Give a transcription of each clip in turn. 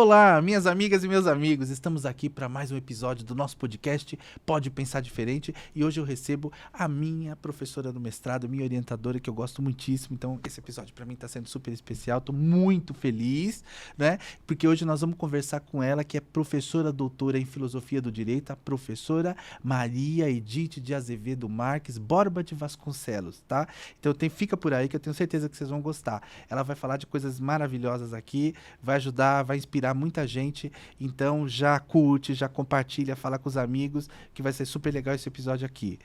Olá, minhas amigas e meus amigos, estamos aqui para mais um episódio do nosso podcast Pode Pensar Diferente e hoje eu recebo a minha professora do mestrado, minha orientadora, que eu gosto muitíssimo, então esse episódio para mim está sendo super especial, estou muito feliz, né? Porque hoje nós vamos conversar com ela, que é professora doutora em Filosofia do Direito, a professora Maria Edith de Azevedo Marques Borba de Vasconcelos, tá? Então fica por aí que eu tenho certeza que vocês vão gostar. Ela vai falar de coisas maravilhosas aqui, vai ajudar, vai inspirar muita gente, então já curte, já compartilha, fala com os amigos, que vai ser super legal esse episódio aqui.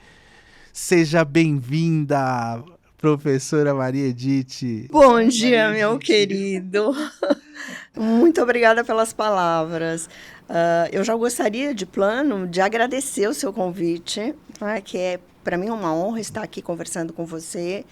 Seja bem-vinda, professora Maria Edith. Bom dia, meu querido. Muito obrigada pelas palavras. Eu já gostaria, de plano, de agradecer o seu convite, né, que é, para mim, uma honra estar aqui conversando com você.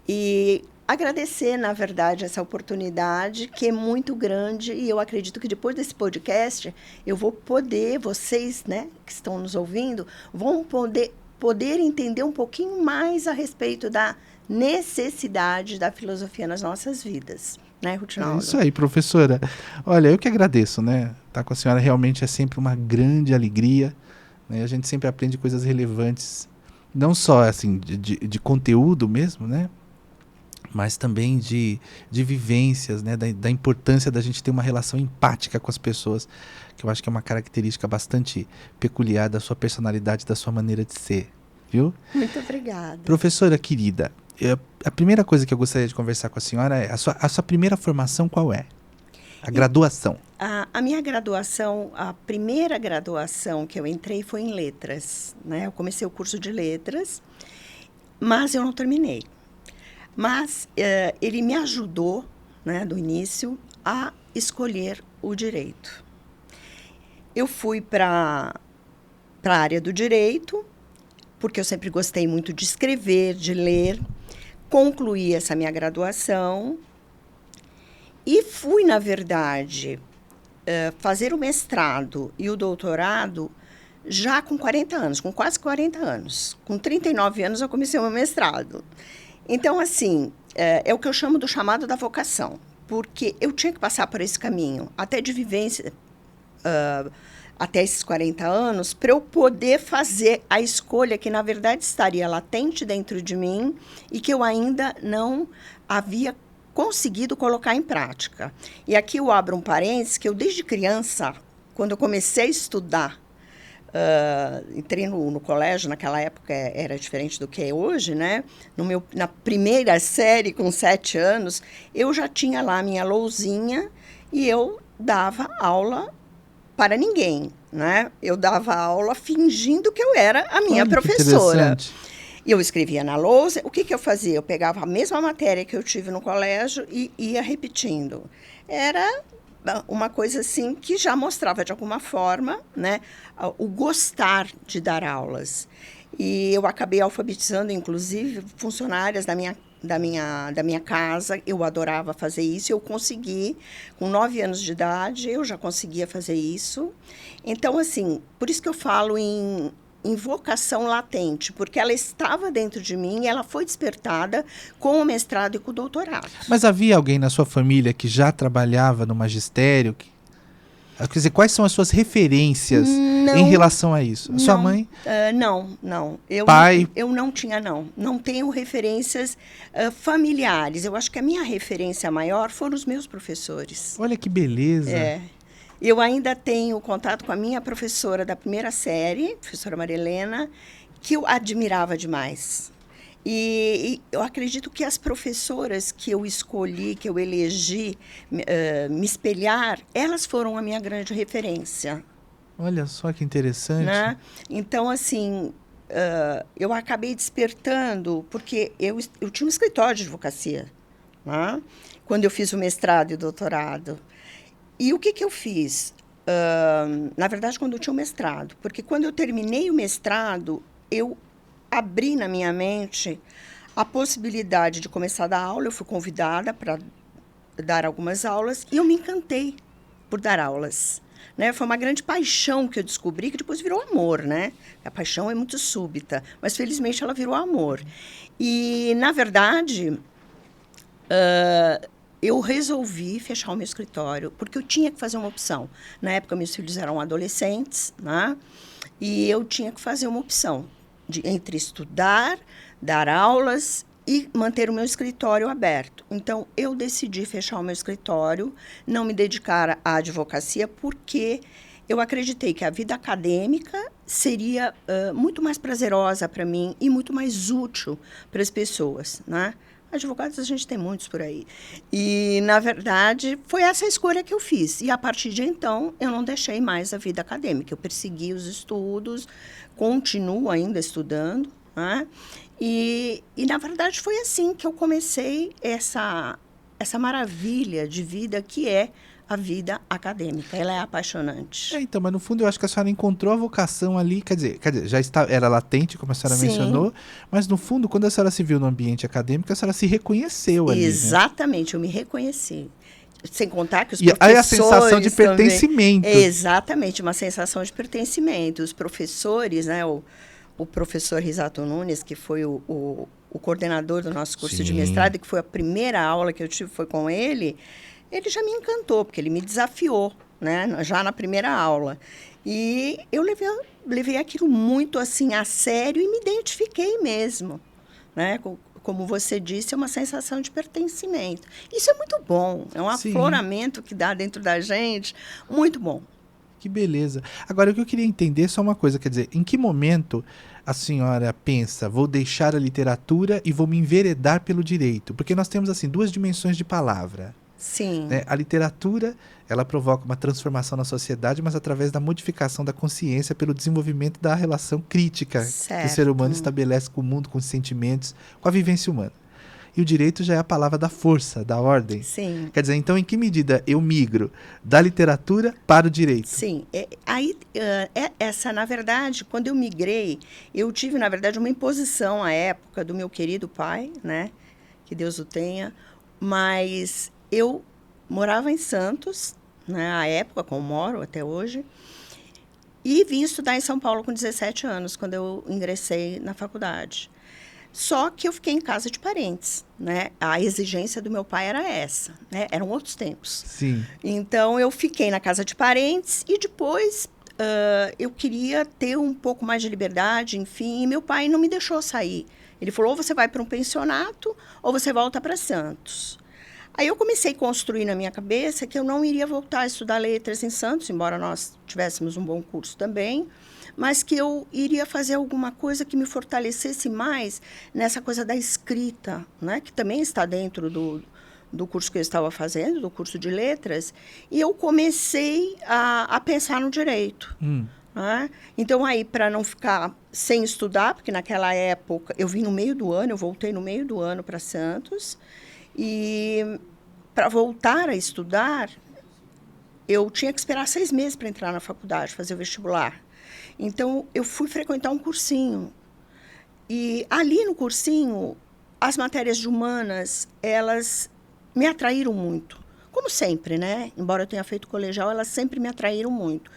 E agradecer, na verdade, essa oportunidade, que é muito grande, e eu acredito que depois desse podcast, eu vou poder, vocês, né, que estão nos ouvindo, vão poder entender um pouquinho mais a respeito da necessidade da filosofia nas nossas vidas, né, Rutinaldo? É isso aí, professora. Olha, eu que agradeço, né? Estar com a senhora realmente é sempre uma grande alegria, né? A gente sempre aprende coisas relevantes, não só assim de conteúdo mesmo, né? Mas também de vivências, né? Da importância da gente ter uma relação empática com as pessoas, que eu acho que é uma característica bastante peculiar da sua personalidade, da sua maneira de ser, viu? Muito obrigada. Professora querida, a primeira coisa que eu gostaria de conversar com a senhora é a sua primeira formação qual é? A graduação. A minha graduação, a primeira graduação que eu entrei foi em letras, né? Eu comecei o curso de letras, mas eu não terminei. Mas ele me ajudou, né, do início, a escolher o direito. Eu fui para a área do direito, porque eu sempre gostei muito de escrever, de ler. Concluí essa minha graduação e fui, na verdade, fazer o mestrado e o doutorado já com 40 anos, com quase 40 anos. Com 39 anos eu comecei o meu mestrado. Então, assim, é o que eu chamo do chamado da vocação, porque eu tinha que passar por esse caminho, até de vivência, até esses 40 anos, para eu poder fazer a escolha que, na verdade, estaria latente dentro de mim e que eu ainda não havia conseguido colocar em prática. E aqui eu abro um parênteses, que eu, desde criança, quando eu comecei a estudar, entrei no colégio, naquela época era diferente do que é hoje, né? Na primeira série, com 7 anos, eu já tinha lá a minha lousinha e eu dava aula para ninguém, né? Eu dava aula fingindo que eu era a minha professora. E eu escrevia na lousa. O que eu fazia? Eu pegava a mesma matéria que eu tive no colégio e ia repetindo. Era uma coisa assim que já mostrava de alguma forma, né, o gostar de dar aulas. E eu acabei alfabetizando, inclusive, funcionárias da minha casa. Eu adorava fazer isso. Eu consegui, com 9 anos de idade, eu já conseguia fazer isso. Então, assim, por isso que eu falo em vocação latente, porque ela estava dentro de mim e ela foi despertada com o mestrado e com o doutorado. Mas havia alguém na sua família que já trabalhava no magistério? Quer dizer, quais são as suas referências em relação a isso? A sua mãe? Não. Pai? Eu não tinha, não. Não tenho referências familiares. Eu acho que a minha referência maior foram os meus professores. Olha que beleza. Eu ainda tenho contato com a minha professora da primeira série, professora Maria Helena, que eu admirava demais. E eu acredito que as professoras que eu escolhi, que eu elegi me espelhar, elas foram a minha grande referência. Olha só que interessante. Né? Então, assim, eu acabei despertando, porque eu tinha um escritório de advocacia, né? Quando eu fiz o mestrado e o doutorado. E o que eu fiz? Na verdade, quando eu tinha o mestrado. Porque quando eu terminei o mestrado, eu abri na minha mente a possibilidade de começar a dar aula. Eu fui convidada para dar algumas aulas e eu me encantei por dar aulas. Né? Foi uma grande paixão que eu descobri, que depois virou amor, né? A paixão é muito súbita, mas felizmente ela virou amor. E, na verdade, eu resolvi fechar o meu escritório, porque eu tinha que fazer uma opção. Na época, meus filhos eram adolescentes, né? E eu tinha que fazer uma opção entre estudar, dar aulas e manter o meu escritório aberto. Então, eu decidi fechar o meu escritório, não me dedicar à advocacia, porque eu acreditei que a vida acadêmica seria muito mais prazerosa para mim e muito mais útil para as pessoas, né? Advogados a gente tem muitos por aí. E, na verdade, foi essa a escolha que eu fiz. E, a partir de então, eu não deixei mais a vida acadêmica. Eu persegui os estudos, continuo ainda estudando, né? E, na verdade, foi assim que eu comecei essa maravilha de vida que é a vida acadêmica. Ela é apaixonante. Então, mas no fundo eu acho que a senhora encontrou a vocação ali, quer dizer, já era latente, como a senhora Sim. mencionou, mas no fundo, quando a senhora se viu no ambiente acadêmico, a senhora se reconheceu ali. Exatamente, né? Eu me reconheci. Sem contar que os professores... E aí a sensação de pertencimento. Exatamente, uma sensação de pertencimento. Os professores, né, o professor Risato Nunes, que foi o coordenador do nosso curso Sim. de mestrado, que foi a primeira aula que eu tive, foi com ele já me encantou, porque ele me desafiou, né, já na primeira aula. E eu levei aquilo muito assim a sério e me identifiquei mesmo, né? Como você disse, é uma sensação de pertencimento. Isso é muito bom, é um afloramento que dá dentro da gente, muito bom. Que beleza. Agora, o que eu queria entender é só uma coisa, quer dizer, em que momento a senhora pensa, vou deixar a literatura e vou me enveredar pelo direito? Porque nós temos, assim, duas dimensões de palavra. Sim. Né? A literatura, ela provoca uma transformação na sociedade, mas através da modificação da consciência pelo desenvolvimento da relação crítica que o ser humano estabelece com o mundo, com os sentimentos, com a vivência humana. E o direito já é a palavra da força, da ordem. Sim. Quer dizer, então, em que medida eu migro da literatura para o direito? Sim. Na verdade, quando eu migrei, eu tive, na verdade, uma imposição à época do meu querido pai, né? Que Deus o tenha, mas eu morava em Santos, né, à época, como moro até hoje, e vim estudar em São Paulo com 17 anos, quando eu ingressei na faculdade. Só que eu fiquei em casa de parentes, né? A exigência do meu pai era essa, né? Eram outros tempos. Sim. Então, eu fiquei na casa de parentes e depois eu queria ter um pouco mais de liberdade, enfim, e meu pai não me deixou sair. Ele falou, ou você vai para um pensionato ou você volta para Santos. Aí eu comecei a construir na minha cabeça que eu não iria voltar a estudar letras em Santos, embora nós tivéssemos um bom curso também, mas que eu iria fazer alguma coisa que me fortalecesse mais nessa coisa da escrita, né? Que também está dentro do curso que eu estava fazendo, do curso de letras, e eu comecei a pensar no direito. Né? Então, aí, para não ficar sem estudar, porque naquela época eu vim no meio do ano, eu voltei no meio do ano para Santos, e para voltar a estudar, eu tinha que esperar 6 meses para entrar na faculdade, fazer o vestibular. Então, eu fui frequentar um cursinho. E ali no cursinho, as matérias de humanas, elas me atraíram muito. Como sempre, né? Embora eu tenha feito colegial, elas sempre me atraíram muito.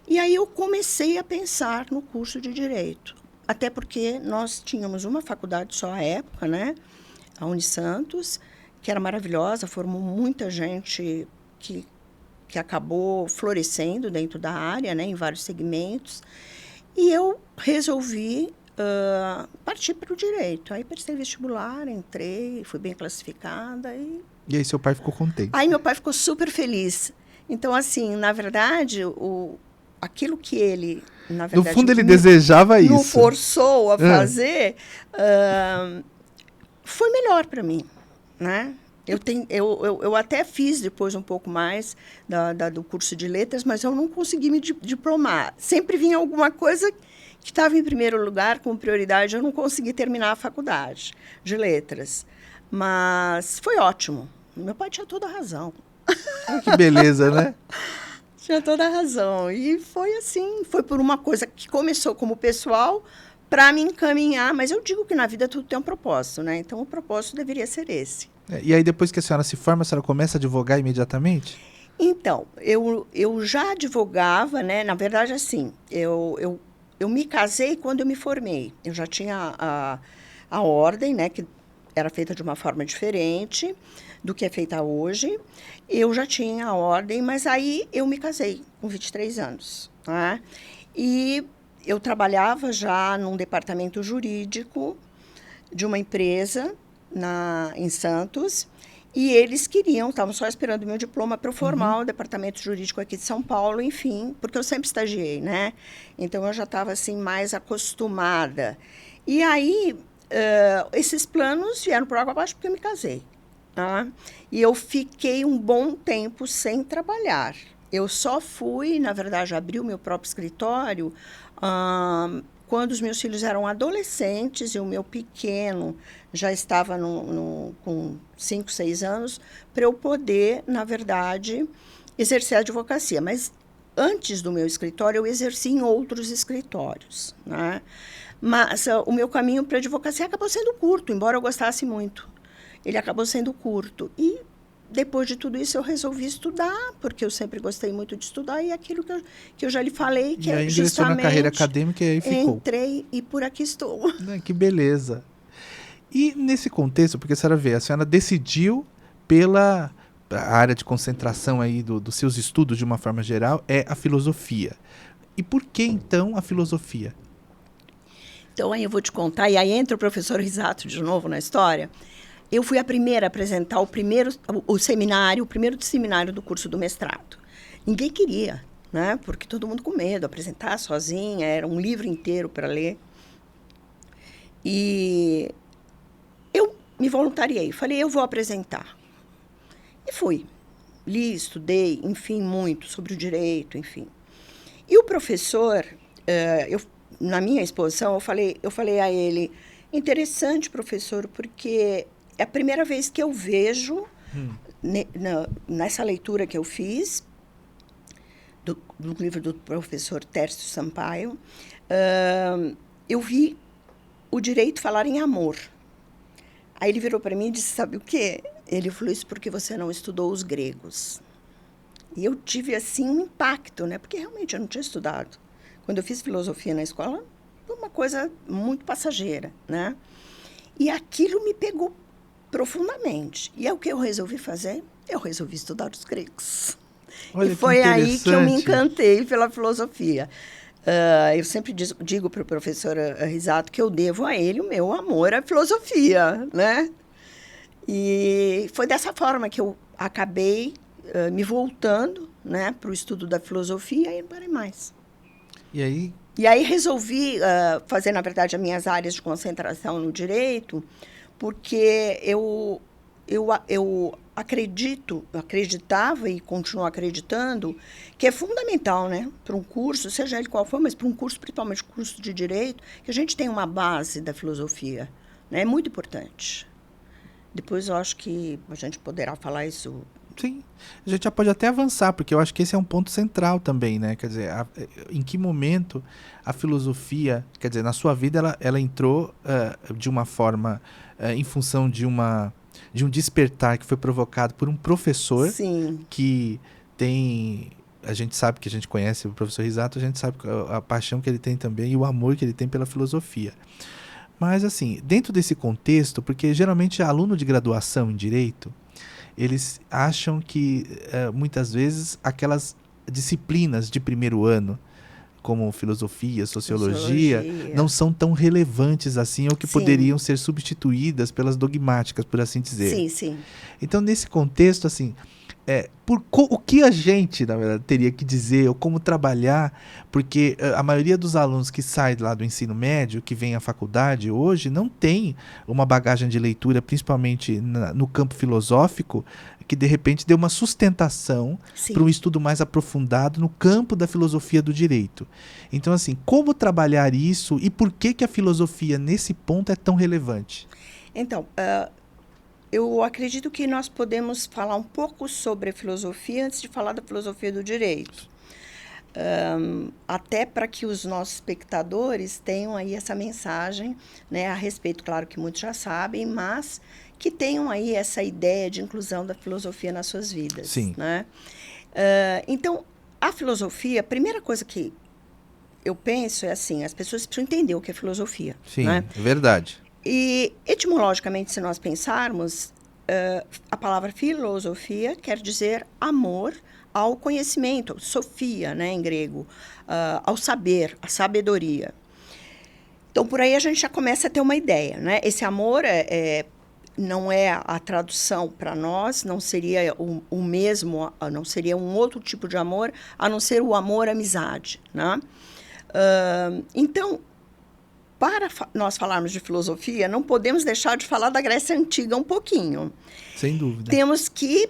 E aí eu comecei a pensar no curso de Direito. Até porque nós tínhamos uma faculdade só à época, né? A Unisantos, que era maravilhosa, formou muita gente que acabou florescendo dentro da área, né, em vários segmentos. E eu resolvi partir para o direito. Aí prestei vestibular, entrei, fui bem classificada. E aí seu pai ficou contente? Aí meu pai ficou super feliz. Então, assim, na verdade, aquilo que ele, na verdade... No fundo, ele desejava isso. Não forçou a fazer, foi melhor para mim, né? Eu até fiz depois um pouco mais do curso de letras, mas eu não consegui me diplomar. Sempre vinha alguma coisa que estava em primeiro lugar, com prioridade, eu não consegui terminar a faculdade de letras. Mas foi ótimo. Meu pai tinha toda a razão. Que beleza, né? Tinha toda a razão. E foi assim, foi por uma coisa que começou como pessoal para me encaminhar, mas eu digo que na vida tudo tem um propósito, né? Então o propósito deveria ser esse. E aí depois que a senhora se forma, a senhora começa a advogar imediatamente? Então, eu já advogava, né? Na verdade, assim, eu me casei quando eu me formei. Eu já tinha a ordem, né? Que era feita de uma forma diferente do que é feita hoje. Eu já tinha a ordem, mas aí eu me casei com 23 anos. Né? E eu trabalhava já num departamento jurídico de uma empresa em Santos, e eles estavam só esperando o meu diploma para eu formar o departamento jurídico aqui de São Paulo, enfim, porque eu sempre estagiei, né? Então, eu já estava, assim, mais acostumada. E aí, esses planos vieram por água abaixo porque eu me casei. Tá? E eu fiquei um bom tempo sem trabalhar. Eu só fui, na verdade, abrir o meu próprio escritório quando os meus filhos eram adolescentes e o meu pequeno já estava com 5, 6 anos, para eu poder, na verdade, exercer a advocacia. Mas antes do meu escritório, eu exerci em outros escritórios. Né? Mas o meu caminho para a advocacia acabou sendo curto, embora eu gostasse muito. Ele acabou sendo curto. E depois de tudo isso, eu resolvi estudar, porque eu sempre gostei muito de estudar, e aquilo que eu já lhe falei, que e aí é ingressou justamente... na carreira acadêmica e aí ficou. Entrei e por aqui estou. Que beleza. E nesse contexto, porque a senhora decidiu pela a área de concentração aí dos seus estudos, de uma forma geral, é a filosofia. E por que, então, a filosofia? Então, aí eu vou te contar, e aí entra o professor Risato de novo na história. Eu fui a primeira a apresentar o primeiro seminário do curso do mestrado. Ninguém queria, né? Porque todo mundo com medo, apresentar sozinha, era um livro inteiro para ler. E eu me voluntariei, falei, eu vou apresentar. E fui. Li, estudei, enfim, muito sobre o direito, enfim. E o professor, na minha exposição, eu falei a ele, interessante, professor, porque é a primeira vez que eu vejo, nessa leitura que eu fiz, do livro do professor Tércio Sampaio, eu vi o direito falar em amor. Aí ele virou para mim e disse, sabe o quê? Ele falou, isso porque você não estudou os gregos. E eu tive, assim, um impacto, né? Porque realmente eu não tinha estudado. Quando eu fiz filosofia na escola, foi uma coisa muito passageira, né? E aquilo me pegou profundamente. E é o que eu resolvi fazer? Eu resolvi estudar os gregos. Olha, e foi aí que eu me encantei pela filosofia. Eu sempre digo para o professor Risato que eu devo a ele o meu amor à filosofia, né? E foi dessa forma que eu acabei me voltando, né, para o estudo da filosofia e não parei mais. E aí? E aí resolvi fazer, na verdade, as minhas áreas de concentração no direito, porque eu acreditava e continuo acreditando que é fundamental, né, para um curso, seja ele qual for, mas para um curso, principalmente curso de direito, que a gente tenha uma base da filosofia, né, é muito importante. Depois eu acho que a gente poderá falar isso. Sim, a gente já pode até avançar, porque eu acho que esse é um ponto central também, né? Quer dizer, em que momento a filosofia, quer dizer, na sua vida ela entrou de uma forma, em função de um despertar que foi provocado por um professor. Sim. Que tem... A gente sabe que a gente conhece o professor Risato, a gente sabe a paixão que ele tem também e o amor que ele tem pela filosofia. Mas, assim, dentro desse contexto, porque geralmente aluno de graduação em Direito, eles acham que, muitas vezes, aquelas disciplinas de primeiro ano, como filosofia, sociologia, não são tão relevantes assim, ou que poderiam ser substituídas pelas dogmáticas, por assim dizer. Sim, sim. Então, nesse contexto, assim, o que a gente, na verdade, teria que dizer, ou como trabalhar, porque a maioria dos alunos que sai lá do ensino médio, que vem à faculdade hoje, não tem uma bagagem de leitura, principalmente no campo filosófico, que de repente dê uma sustentação para um estudo mais aprofundado no campo da filosofia do direito. Então, assim, como trabalhar isso e por que a filosofia, nesse ponto, é tão relevante? Então, eu acredito que nós podemos falar um pouco sobre a filosofia antes de falar da filosofia do direito. Até para que os nossos espectadores tenham aí essa mensagem, né, a respeito, claro que muitos já sabem, mas que tenham aí essa ideia de inclusão da filosofia nas suas vidas. Sim. Né? Então, a filosofia, a primeira coisa que eu penso é assim, as pessoas precisam entender o que é filosofia. Sim, né? É verdade. E, etimologicamente, se nós pensarmos, a palavra filosofia quer dizer amor ao conhecimento, sofia, né, em grego, ao saber, à sabedoria. Então, por aí a gente já começa a ter uma ideia, né? Esse amor não é a tradução para nós, não seria o mesmo, não seria um outro tipo de amor, a não ser o amor-amizade, né? Então, para nós falarmos de filosofia, não podemos deixar de falar da Grécia Antiga um pouquinho. Sem dúvida. Temos que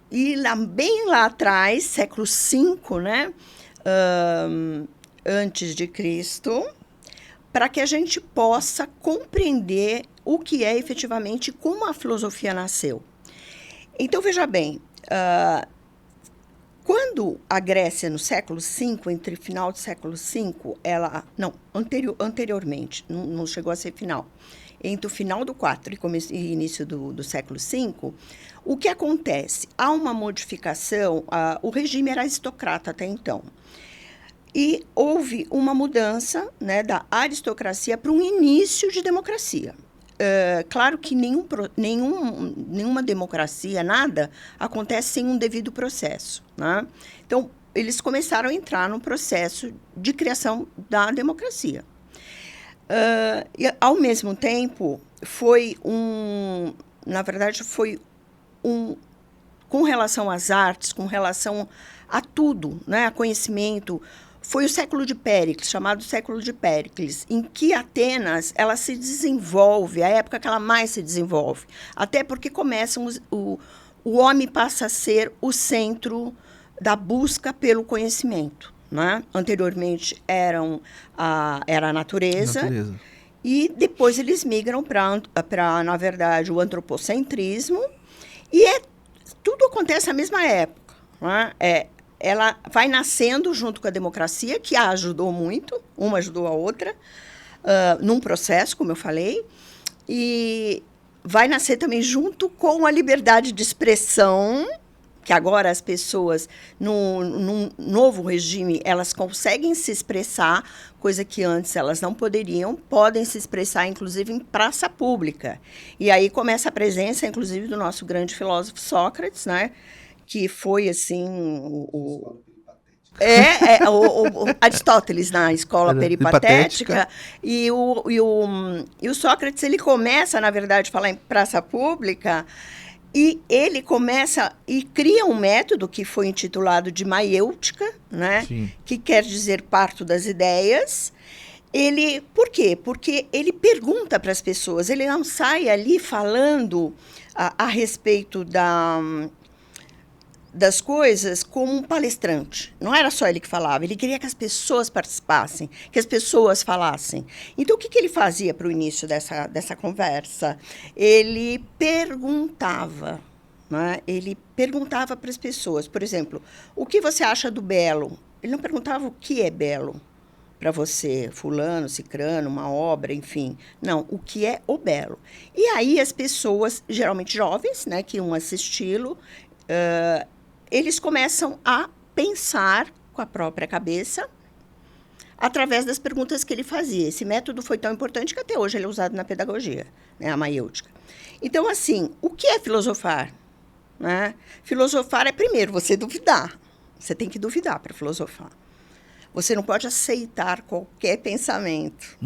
ir bem lá atrás, século V, né? Antes de Cristo, para que a gente possa compreender o que é efetivamente como a filosofia nasceu. Então, veja bem, quando a Grécia, no século V, entre final do século V, anteriormente, não chegou a ser final, entre o final do IV e início do século V, o que acontece? Há uma modificação, o regime era aristocrata até então, e houve uma mudança, né, da aristocracia para um início de democracia. Claro que nenhuma democracia, nada, acontece sem um devido processo, né? Então, eles começaram a entrar no processo de criação da democracia. E, ao mesmo tempo, com relação às artes, com relação a tudo, né, a conhecimento, foi o século de Péricles, chamado século de Péricles, em que Atenas ela se desenvolve, a época que ela mais se desenvolve. Até porque o homem passa a ser o centro da busca pelo conhecimento, né? Anteriormente era a natureza. E depois eles migram para, na verdade, o antropocentrismo. E tudo acontece na mesma época, né? Ela vai nascendo junto com a democracia, que a ajudou muito, uma ajudou a outra, num processo, como eu falei, e vai nascer também junto com a liberdade de expressão, que agora as pessoas, num novo regime, elas conseguem se expressar, coisa que antes elas não podem se expressar, inclusive, em praça pública. E aí começa a presença, inclusive, do nosso grande filósofo Sócrates, né? Que foi, assim, o Aristóteles na escola peripatética. E o Sócrates, ele começa, na verdade, a falar em praça pública, e ele começa e cria um método que foi intitulado de maiêutica, né? Que quer dizer parto das ideias. Por quê? Porque ele pergunta para as pessoas, ele não sai ali falando a respeito das coisas como um palestrante. Não era só ele que falava, ele queria que as pessoas participassem, que as pessoas falassem. Então, o que ele fazia para o início dessa conversa? Ele perguntava, né? Ele perguntava para as pessoas, por exemplo, o que você acha do belo? Ele não perguntava o que é belo para você, fulano, cicrano, uma obra, enfim. Não, o que é o belo? E aí as pessoas, geralmente jovens, né, que iam assisti-lo, eles começam a pensar com a própria cabeça através das perguntas que ele fazia. Esse método foi tão importante que até hoje ele é usado na pedagogia, né, a maiêutica. Então, assim, o que é filosofar? Né? Filosofar é, primeiro, você duvidar. Você tem que duvidar para filosofar. Você não pode aceitar qualquer pensamento.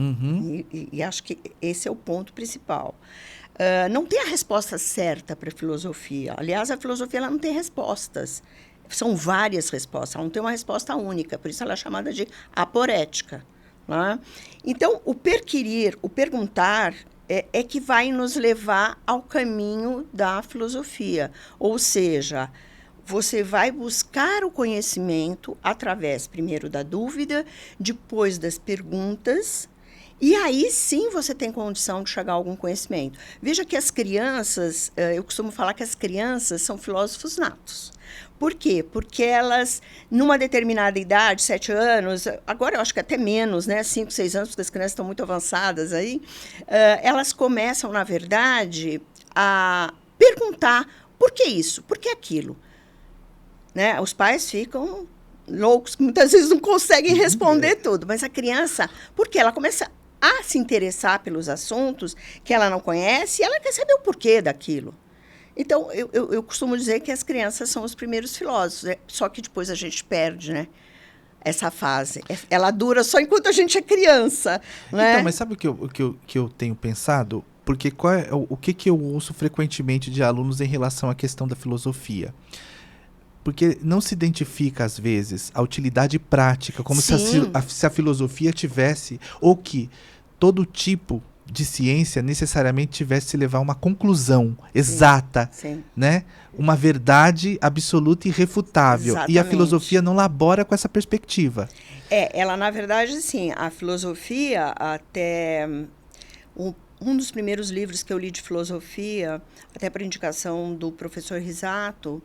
E acho que esse é o ponto principal. Não tem a resposta certa para a filosofia. Aliás, a filosofia ela não tem respostas. São várias respostas. Ela não tem uma resposta única. Por isso ela é chamada de aporética. Né? Então, o perquirir, o perguntar, é que vai nos levar ao caminho da filosofia. Ou seja, você vai buscar o conhecimento através, primeiro, da dúvida, depois das perguntas. E aí, sim, você tem condição de chegar a algum conhecimento. Veja que as crianças, eu costumo falar que as crianças são filósofos natos. Por quê? Porque elas, numa determinada idade, 7 anos, agora eu acho que até menos, né? 5, 6 anos, porque as crianças estão muito avançadas aí, elas começam, na verdade, a perguntar por que isso, por que aquilo. Né? Os pais ficam loucos, que muitas vezes não conseguem responder tudo, mas a criança, por quê? Ela começa a se interessar pelos assuntos que ela não conhece e ela quer saber o porquê daquilo. Então, eu costumo dizer que as crianças são os primeiros filósofos, só que depois a gente perde, né? Essa fase. Ela dura só enquanto a gente é criança, né? Então, mas sabe o que eu tenho pensado? Porque o que eu ouço frequentemente de alunos em relação à questão da filosofia? Porque não se identifica, às vezes, a utilidade prática, como se a filosofia tivesse, ou que todo tipo de ciência necessariamente tivesse que levar a uma conclusão exata, né? Uma verdade absoluta e irrefutável. Exatamente. E a filosofia não labora com essa perspectiva. Ela, na verdade, assim, a filosofia, até um dos primeiros livros que eu li de filosofia, até por indicação do professor Risato,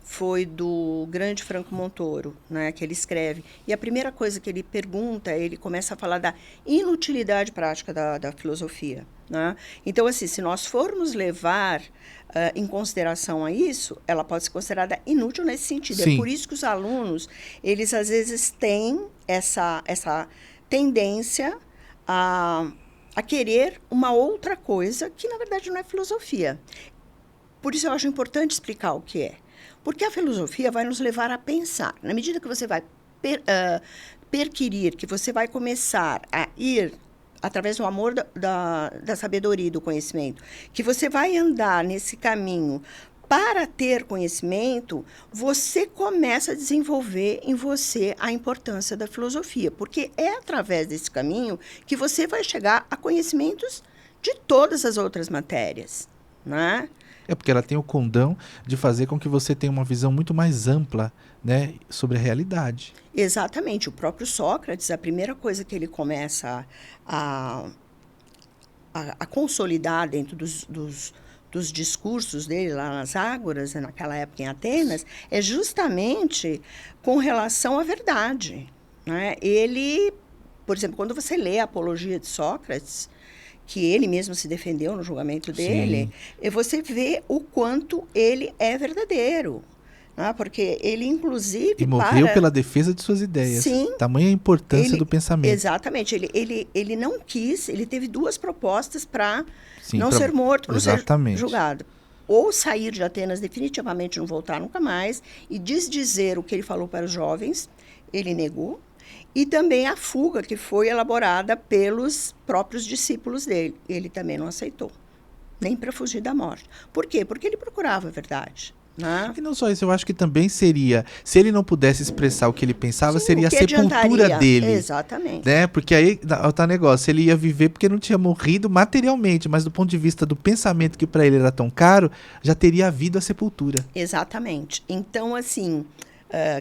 foi do grande Franco Montoro, né, que ele escreve. E a primeira coisa que ele pergunta, ele começa a falar da inutilidade prática da filosofia. Né? Então, assim, se nós formos levar em consideração a isso, ela pode ser considerada inútil nesse sentido. Sim. É por isso que os alunos, eles às vezes têm essa tendência a querer uma outra coisa que, na verdade, não é filosofia. Por isso eu acho importante explicar o que é. Porque a filosofia vai nos levar a pensar. Na medida que você vai perquirir, que você vai começar a ir através do amor da sabedoria e do conhecimento, que você vai andar nesse caminho para ter conhecimento, você começa a desenvolver em você a importância da filosofia. Porque é através desse caminho que você vai chegar a conhecimentos de todas as outras matérias, né? É porque ela tem o condão de fazer com que você tenha uma visão muito mais ampla, né, sobre a realidade. Exatamente. O próprio Sócrates, a primeira coisa que ele começa a consolidar dentro dos discursos dele lá nas Ágoras, naquela época em Atenas, é justamente com relação à verdade. Né? Ele, por exemplo, quando você lê a Apologia de Sócrates, que ele mesmo se defendeu no julgamento dele, você vê o quanto ele é verdadeiro. Né? Porque ele, inclusive... E morreu pela defesa de suas ideias. Sim. Tamanha a importância do pensamento. Exatamente. Ele não quis, ele teve duas propostas para não ser morto, para não ser julgado. Ou sair de Atenas definitivamente, não voltar nunca mais, e desdizer o que ele falou para os jovens, ele negou. E também a fuga, que foi elaborada pelos próprios discípulos dele. Ele também não aceitou, nem para fugir da morte. Por quê? Porque ele procurava a verdade. Né? E não só isso, eu acho que também seria, se ele não pudesse expressar o que ele pensava, seria a sepultura dele. Exatamente. Né? Porque aí tá negócio, ele ia viver porque não tinha morrido materialmente, mas do ponto de vista do pensamento que para ele era tão caro, já teria havido a sepultura. Exatamente. Então, assim...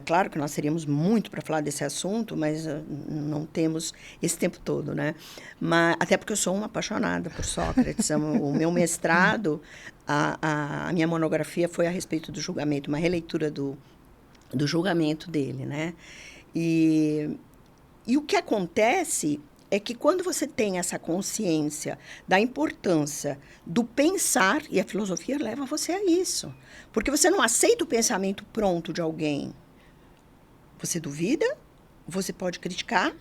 claro que nós teríamos muito para falar desse assunto, mas não temos esse tempo todo, né? Mas, até porque eu sou uma apaixonada por Sócrates. O meu mestrado, a minha monografia foi a respeito do julgamento, uma releitura do julgamento dele, né? E o que acontece é que quando você tem essa consciência da importância do pensar, e a filosofia leva você a isso, porque você não aceita o pensamento pronto de alguém. Você duvida, você pode criticar,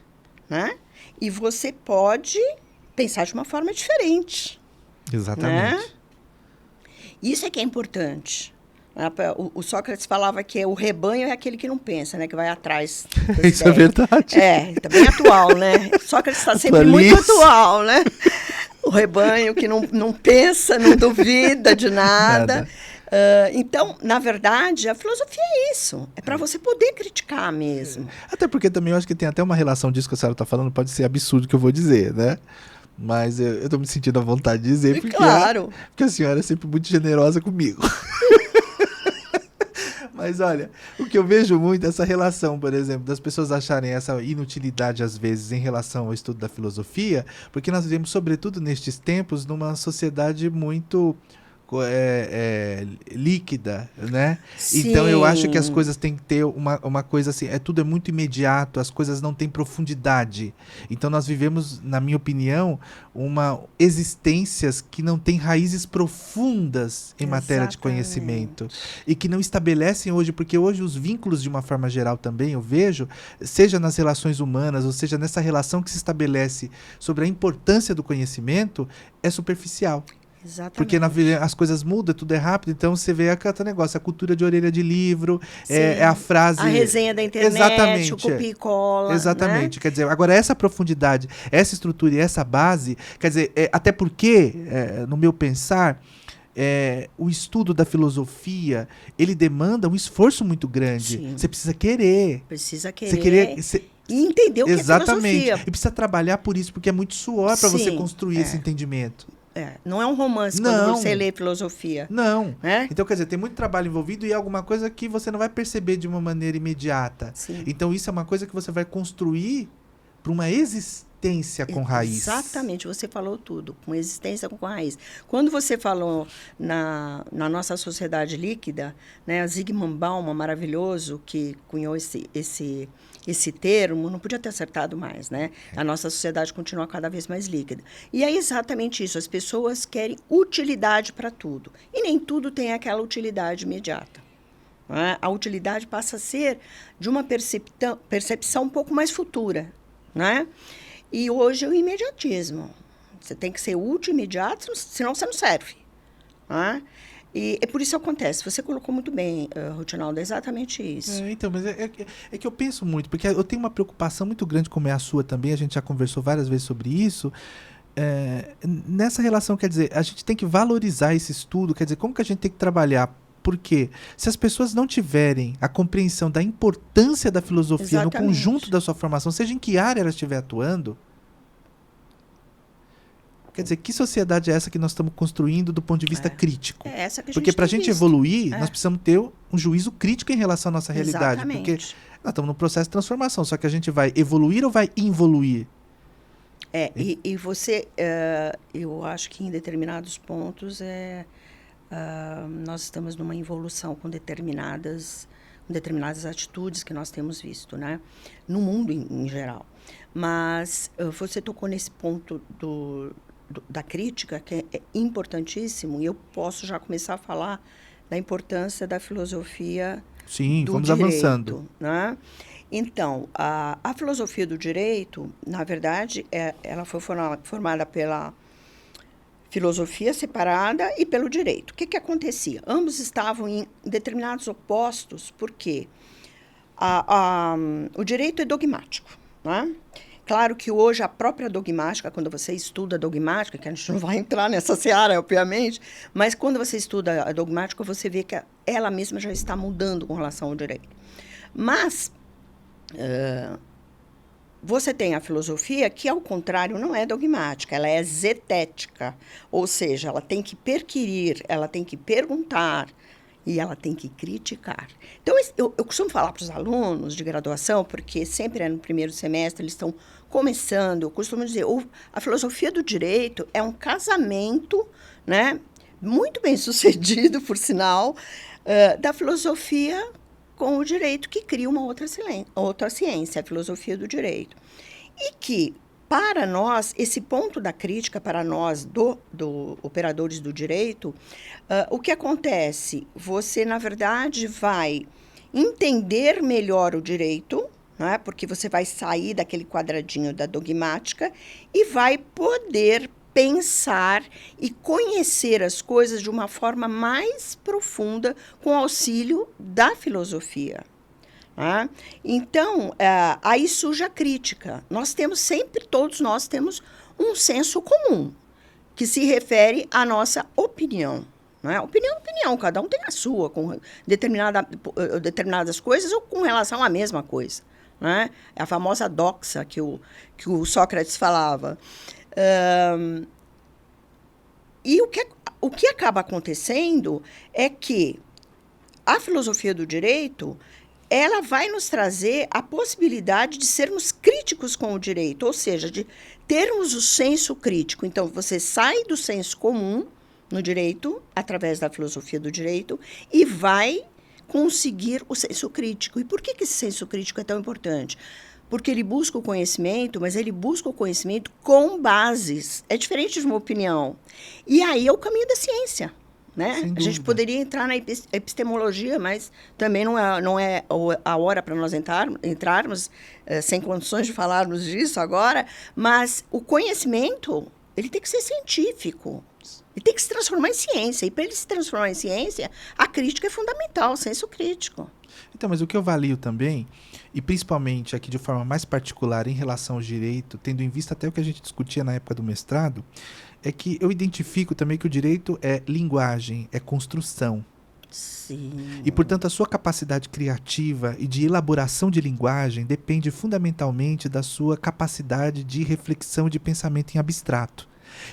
né? E você pode pensar de uma forma diferente. Exatamente. Né? Isso é que é importante. O Sócrates falava que o rebanho é aquele que não pensa, né? Que vai atrás. Isso é verdade. Tá bem atual, né? Sócrates está sempre muito atual, né? O rebanho que não pensa, não duvida de nada. Então, na verdade, a filosofia é isso. É para você poder criticar mesmo. Até porque também eu acho que tem até uma relação disso que a senhora está falando, pode ser absurdo que eu vou dizer, né? Mas eu estou me sentindo à vontade de dizer, porque, claro. Porque a senhora é sempre muito generosa comigo. Mas olha, o que eu vejo muito é essa relação, por exemplo, das pessoas acharem essa inutilidade, às vezes, em relação ao estudo da filosofia, porque nós vivemos, sobretudo nestes tempos, numa sociedade muito líquida, né? Sim. Então eu acho que as coisas têm que ter uma coisa assim, tudo é muito imediato, as coisas não têm profundidade. Então nós vivemos, na minha opinião, existências que não têm raízes profundas em matéria de conhecimento e que não estabelecem hoje, porque hoje os vínculos de uma forma geral também, eu vejo, seja nas relações humanas, ou seja, nessa relação que se estabelece sobre a importância do conhecimento, é superficial. Exatamente. Porque as coisas mudam, tudo é rápido, então você vê aquele negócio, a cultura de orelha de livro, é a frase... A resenha da internet, exatamente, o copia e cola. Exatamente, né? Quer dizer, agora essa profundidade, essa estrutura e essa base, quer dizer, até porque, no meu pensar, o estudo da filosofia, ele demanda um esforço muito grande. Sim. Você precisa querer. Precisa querer. Você querer... E entender o que é filosofia. E precisa trabalhar por isso, porque é muito suor para você construir esse entendimento. Não é um romance quando você lê filosofia. Não. Então, quer dizer, tem muito trabalho envolvido e é alguma coisa que você não vai perceber de uma maneira imediata. Sim. Então, isso é uma coisa que você vai construir para uma existência com raiz. Exatamente, você falou tudo, com existência com raiz. Quando você falou na nossa sociedade líquida, né, Zygmunt Bauman, maravilhoso, que cunhou esse termo, não podia ter acertado mais, né? A nossa sociedade continua cada vez mais líquida. E é exatamente isso, as pessoas querem utilidade para tudo. E nem tudo tem aquela utilidade imediata. Né? A utilidade passa a ser de uma percepção um pouco mais futura. Né? E hoje é o imediatismo. Você tem que ser útil, imediato, senão você não serve. Né? E é por isso que acontece. Você colocou muito bem, Rutinaldo, é exatamente isso. Então, mas é que eu penso muito, porque eu tenho uma preocupação muito grande, como é a sua também, a gente já conversou várias vezes sobre isso. Nessa relação, quer dizer, a gente tem que valorizar esse estudo, quer dizer, como que a gente tem que trabalhar? Porque se as pessoas não tiverem a compreensão da importância da filosofia no conjunto da sua formação, seja em que área ela estiver atuando, quer dizer, que sociedade é essa que nós estamos construindo do ponto de vista crítico? É essa que a gente Porque para a gente visto. evoluir, nós precisamos ter um juízo crítico em relação à nossa realidade. Exatamente. Porque nós estamos num processo de transformação, só que a gente vai evoluir ou vai involuir? E você, eu acho que em determinados pontos nós estamos numa evolução com determinadas atitudes que nós temos visto, né? No mundo em geral. Mas você tocou nesse ponto da crítica, que é importantíssimo, e eu posso já começar a falar da importância da filosofia do vamos direito, avançando. Né? Então, a filosofia do direito, na verdade, ela foi formada pela filosofia separada e pelo direito. O que acontecia? Ambos estavam em determinados opostos, porque o direito é dogmático. Né? Claro que hoje a própria dogmática, quando você estuda dogmática, que a gente não vai entrar nessa seara, obviamente, mas quando você estuda a dogmática, você vê que ela mesma já está mudando com relação ao direito. Mas você tem a filosofia que, ao contrário, não é dogmática, ela é zetética, ou seja, ela tem que perquirir, ela tem que perguntar e ela tem que criticar. Então, eu costumo falar para os alunos de graduação, porque sempre no primeiro semestre eles estão começando, eu costumo dizer, a filosofia do direito é um casamento, né, muito bem sucedido, por sinal, da filosofia com o direito, que cria uma outra ciência, a filosofia do direito. E que, para nós, esse ponto da crítica, para nós, do operadores do direito, o que acontece? Você, na verdade, vai entender melhor o direito, né? Porque você vai sair daquele quadradinho da dogmática e vai poder pensar e conhecer as coisas de uma forma mais profunda com auxílio da filosofia. Né? Então, aí surge a crítica. Todos nós temos um senso comum, que se refere à nossa opinião. Né? Opinião, cada um tem a sua, com determinadas coisas ou com relação à mesma coisa. Né? É a famosa doxa que o Sócrates falava. E o que acaba acontecendo é que a filosofia do direito, ela vai nos trazer a possibilidade de sermos críticos com o direito, ou seja, de termos o senso crítico. Então, você sai do senso comum, no direito, através da filosofia do direito, e vai conseguir o senso crítico. E por que esse senso crítico é tão importante? Porque ele busca o conhecimento, mas ele busca o conhecimento com bases. É diferente de uma opinião. E aí é o caminho da ciência, né? A gente poderia entrar na epistemologia, mas também não é a hora para nós entrarmos, sem condições de falarmos disso agora, mas o conhecimento, ele tem que ser científico. Ele tem que se transformar em ciência. E para ele se transformar em ciência, a crítica é fundamental, o senso crítico. Então, mas o que eu avalio também, e principalmente aqui de forma mais particular em relação ao direito, tendo em vista até o que a gente discutia na época do mestrado, é que eu identifico também que o direito é linguagem, é construção. Sim. E, portanto, a sua capacidade criativa e de elaboração de linguagem depende fundamentalmente da sua capacidade de reflexão e de pensamento em abstrato.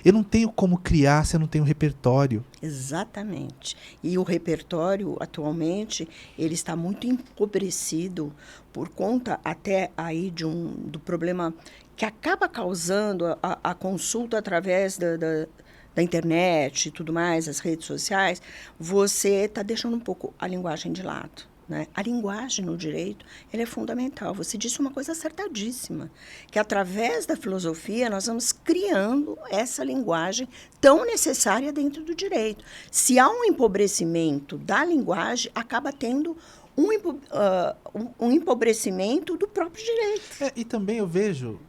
Eu não tenho como criar se eu não tenho repertório. Exatamente. E o repertório, atualmente, ele está muito empobrecido por conta até aí do problema que acaba causando a consulta através da internet e tudo mais, as redes sociais. Você está deixando um pouco a linguagem de lado. Né? A linguagem no direito ela é fundamental. Você disse uma coisa acertadíssima, que através da filosofia nós vamos criando essa linguagem tão necessária dentro do direito. Se há um empobrecimento da linguagem, acaba tendo um empobrecimento do próprio direito. E também eu vejo,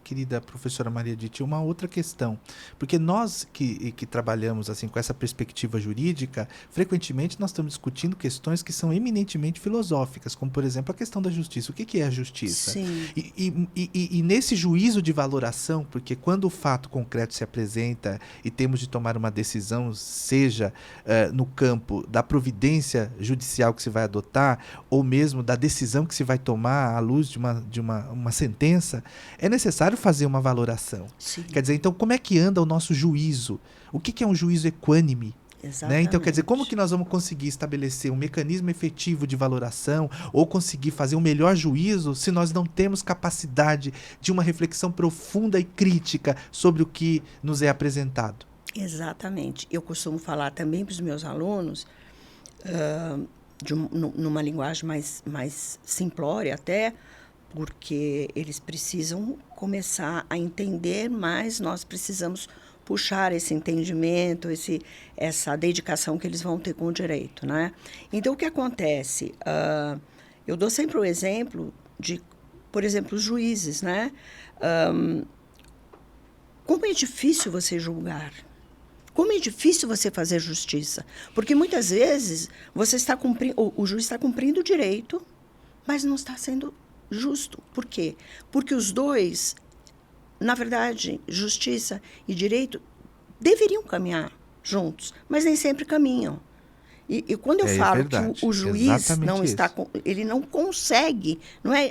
querida professora Maria Diti, uma outra questão, porque nós que trabalhamos assim com essa perspectiva jurídica, frequentemente nós estamos discutindo questões que são eminentemente filosóficas, como por exemplo a questão da justiça. O que é a justiça? Sim. E nesse juízo de valoração, porque quando o fato concreto se apresenta e temos de tomar uma decisão, seja no campo da providência judicial que se vai adotar, ou mesmo da decisão que se vai tomar à luz de uma sentença, é necessário fazer uma valoração. Sim. Quer dizer, então, como é que anda o nosso juízo? O que é um juízo equânime? Né? Então, quer dizer, como que nós vamos conseguir estabelecer um mecanismo efetivo de valoração ou conseguir fazer um melhor juízo se nós não temos capacidade de uma reflexão profunda e crítica sobre o que nos é apresentado? Exatamente. Eu costumo falar também para os meus alunos, numa linguagem mais simplória até, porque eles precisam começar a entender mais, nós precisamos puxar esse entendimento, essa dedicação que eles vão ter com o direito, né? Então, o que acontece? Eu dou sempre o exemplo de, por exemplo, os juízes, né? Como é difícil você julgar. Como é difícil você fazer justiça. Porque, muitas vezes, o juiz está cumprindo o direito, mas não está sendo justo. Por quê? Porque os dois, na verdade, justiça e direito deveriam caminhar juntos, mas nem sempre caminham. E quando eu falo verdade. Que o juiz Exatamente ele não consegue,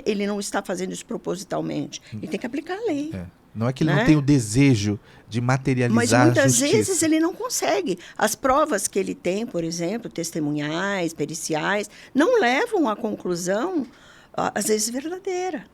ele não está fazendo isso propositalmente, ele tem que aplicar a lei. Não é que ele não tem o desejo de materializar mas a muitas justiça. vezes ele não consegue. As provas que ele tem, por exemplo, testemunhais, periciais, não levam à conclusão às vezes verdadeira,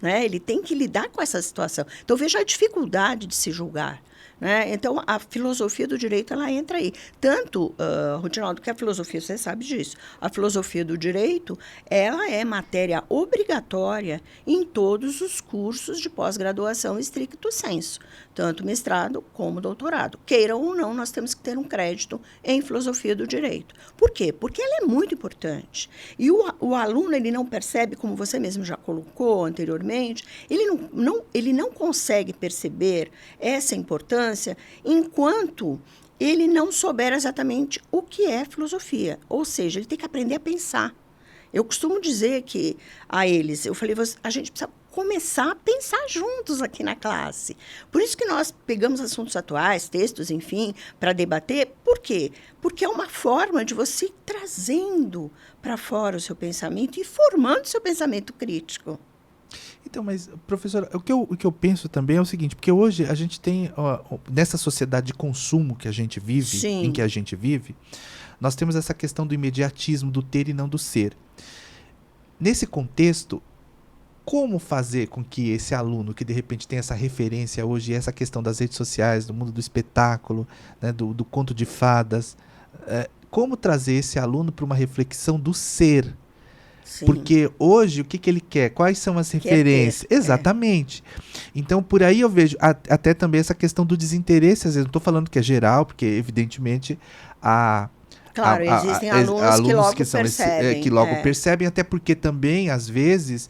né? Ele tem que lidar com essa situação. Então, veja a dificuldade de se julgar, né? Então, a filosofia do direito, ela entra aí. Tanto, Rutinaldo, que a filosofia, você sabe disso, a filosofia do direito, ela é matéria obrigatória em todos os cursos de pós-graduação stricto sensu, tanto mestrado como doutorado. Queiram ou não, nós temos que ter um crédito em filosofia do direito. Por quê? Porque ela é muito importante. E o aluno, ele não percebe, como você mesmo já colocou anteriormente, ele não consegue perceber essa importância enquanto ele não souber exatamente o que é filosofia. Ou seja, ele tem que aprender a pensar. Eu costumo dizer que a eles, eu falei, a gente precisa começar a pensar juntos aqui na classe. Por isso que nós pegamos assuntos atuais, textos, enfim, para debater. Por quê? Porque é uma forma de você ir trazendo para fora o seu pensamento e formando o seu pensamento crítico. Então, mas, professora, o que eu penso também é o seguinte, porque hoje a gente tem, nessa sociedade de consumo que a gente vive, Sim. em que a gente vive, nós temos essa questão do imediatismo, do ter e não do ser. Nesse contexto, como fazer com que esse aluno, que de repente tem essa referência hoje, essa questão das redes sociais, do mundo do espetáculo, né, do conto de fadas, como trazer esse aluno para uma reflexão do ser? Sim. Porque hoje, o que ele quer? Quais são as referências? Exatamente. Então, por aí eu vejo até também essa questão do desinteresse. Às vezes, não estou falando que é geral, porque, evidentemente, Claro, existem alunos que logo percebem. Percebem, até porque também, às vezes,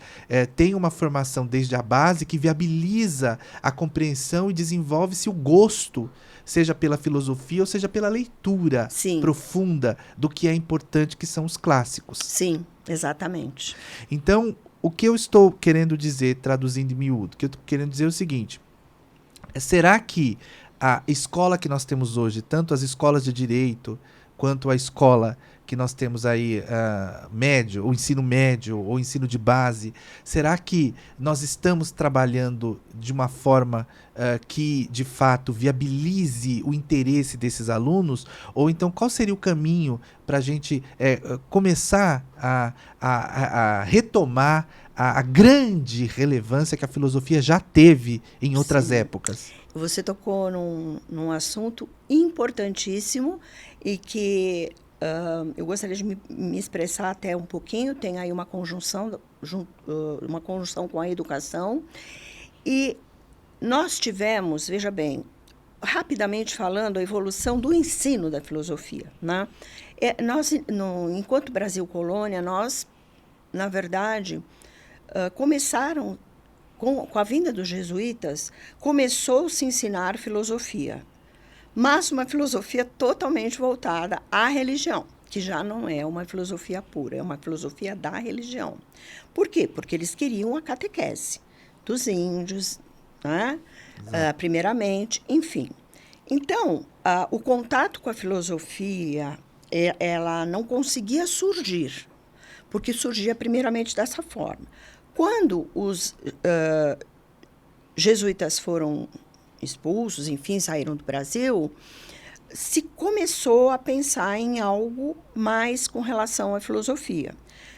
tem uma formação desde a base que viabiliza a compreensão e desenvolve-se o gosto, seja pela filosofia ou seja pela leitura profunda do que é importante, que são os clássicos. Sim, exatamente. Então, o que eu estou querendo dizer, traduzindo em miúdo, o que eu estou querendo dizer é o seguinte: será que a escola que nós temos hoje, tanto as escolas de direito, quanto a escola que nós temos aí, médio, ou ensino médio, ou ensino de base, será que nós estamos trabalhando de uma forma que, de fato, viabilize o interesse desses alunos? Ou então, qual seria o caminho para a gente começar a retomar a grande relevância que a filosofia já teve em outras épocas? Você tocou num assunto importantíssimo e que eu gostaria de me expressar até um pouquinho. Tem aí uma conjunção com a educação. E nós tivemos, veja bem, rapidamente falando, a evolução do ensino da filosofia, né? Enquanto Brasil colônia, nós, na verdade, começaram... Com a vinda dos jesuítas, começou a se ensinar filosofia, mas uma filosofia totalmente voltada à religião, que já não é uma filosofia pura, é uma filosofia da religião. Por quê? Porque eles queriam a catequese dos índios, né? Primeiramente, enfim. Então, o contato com a filosofia, ela não conseguia surgir, porque surgia primeiramente dessa forma. Quando os jesuítas foram expulsos, enfim, saíram do Brasil, se começou a pensar em algo mais com relação à filosofia.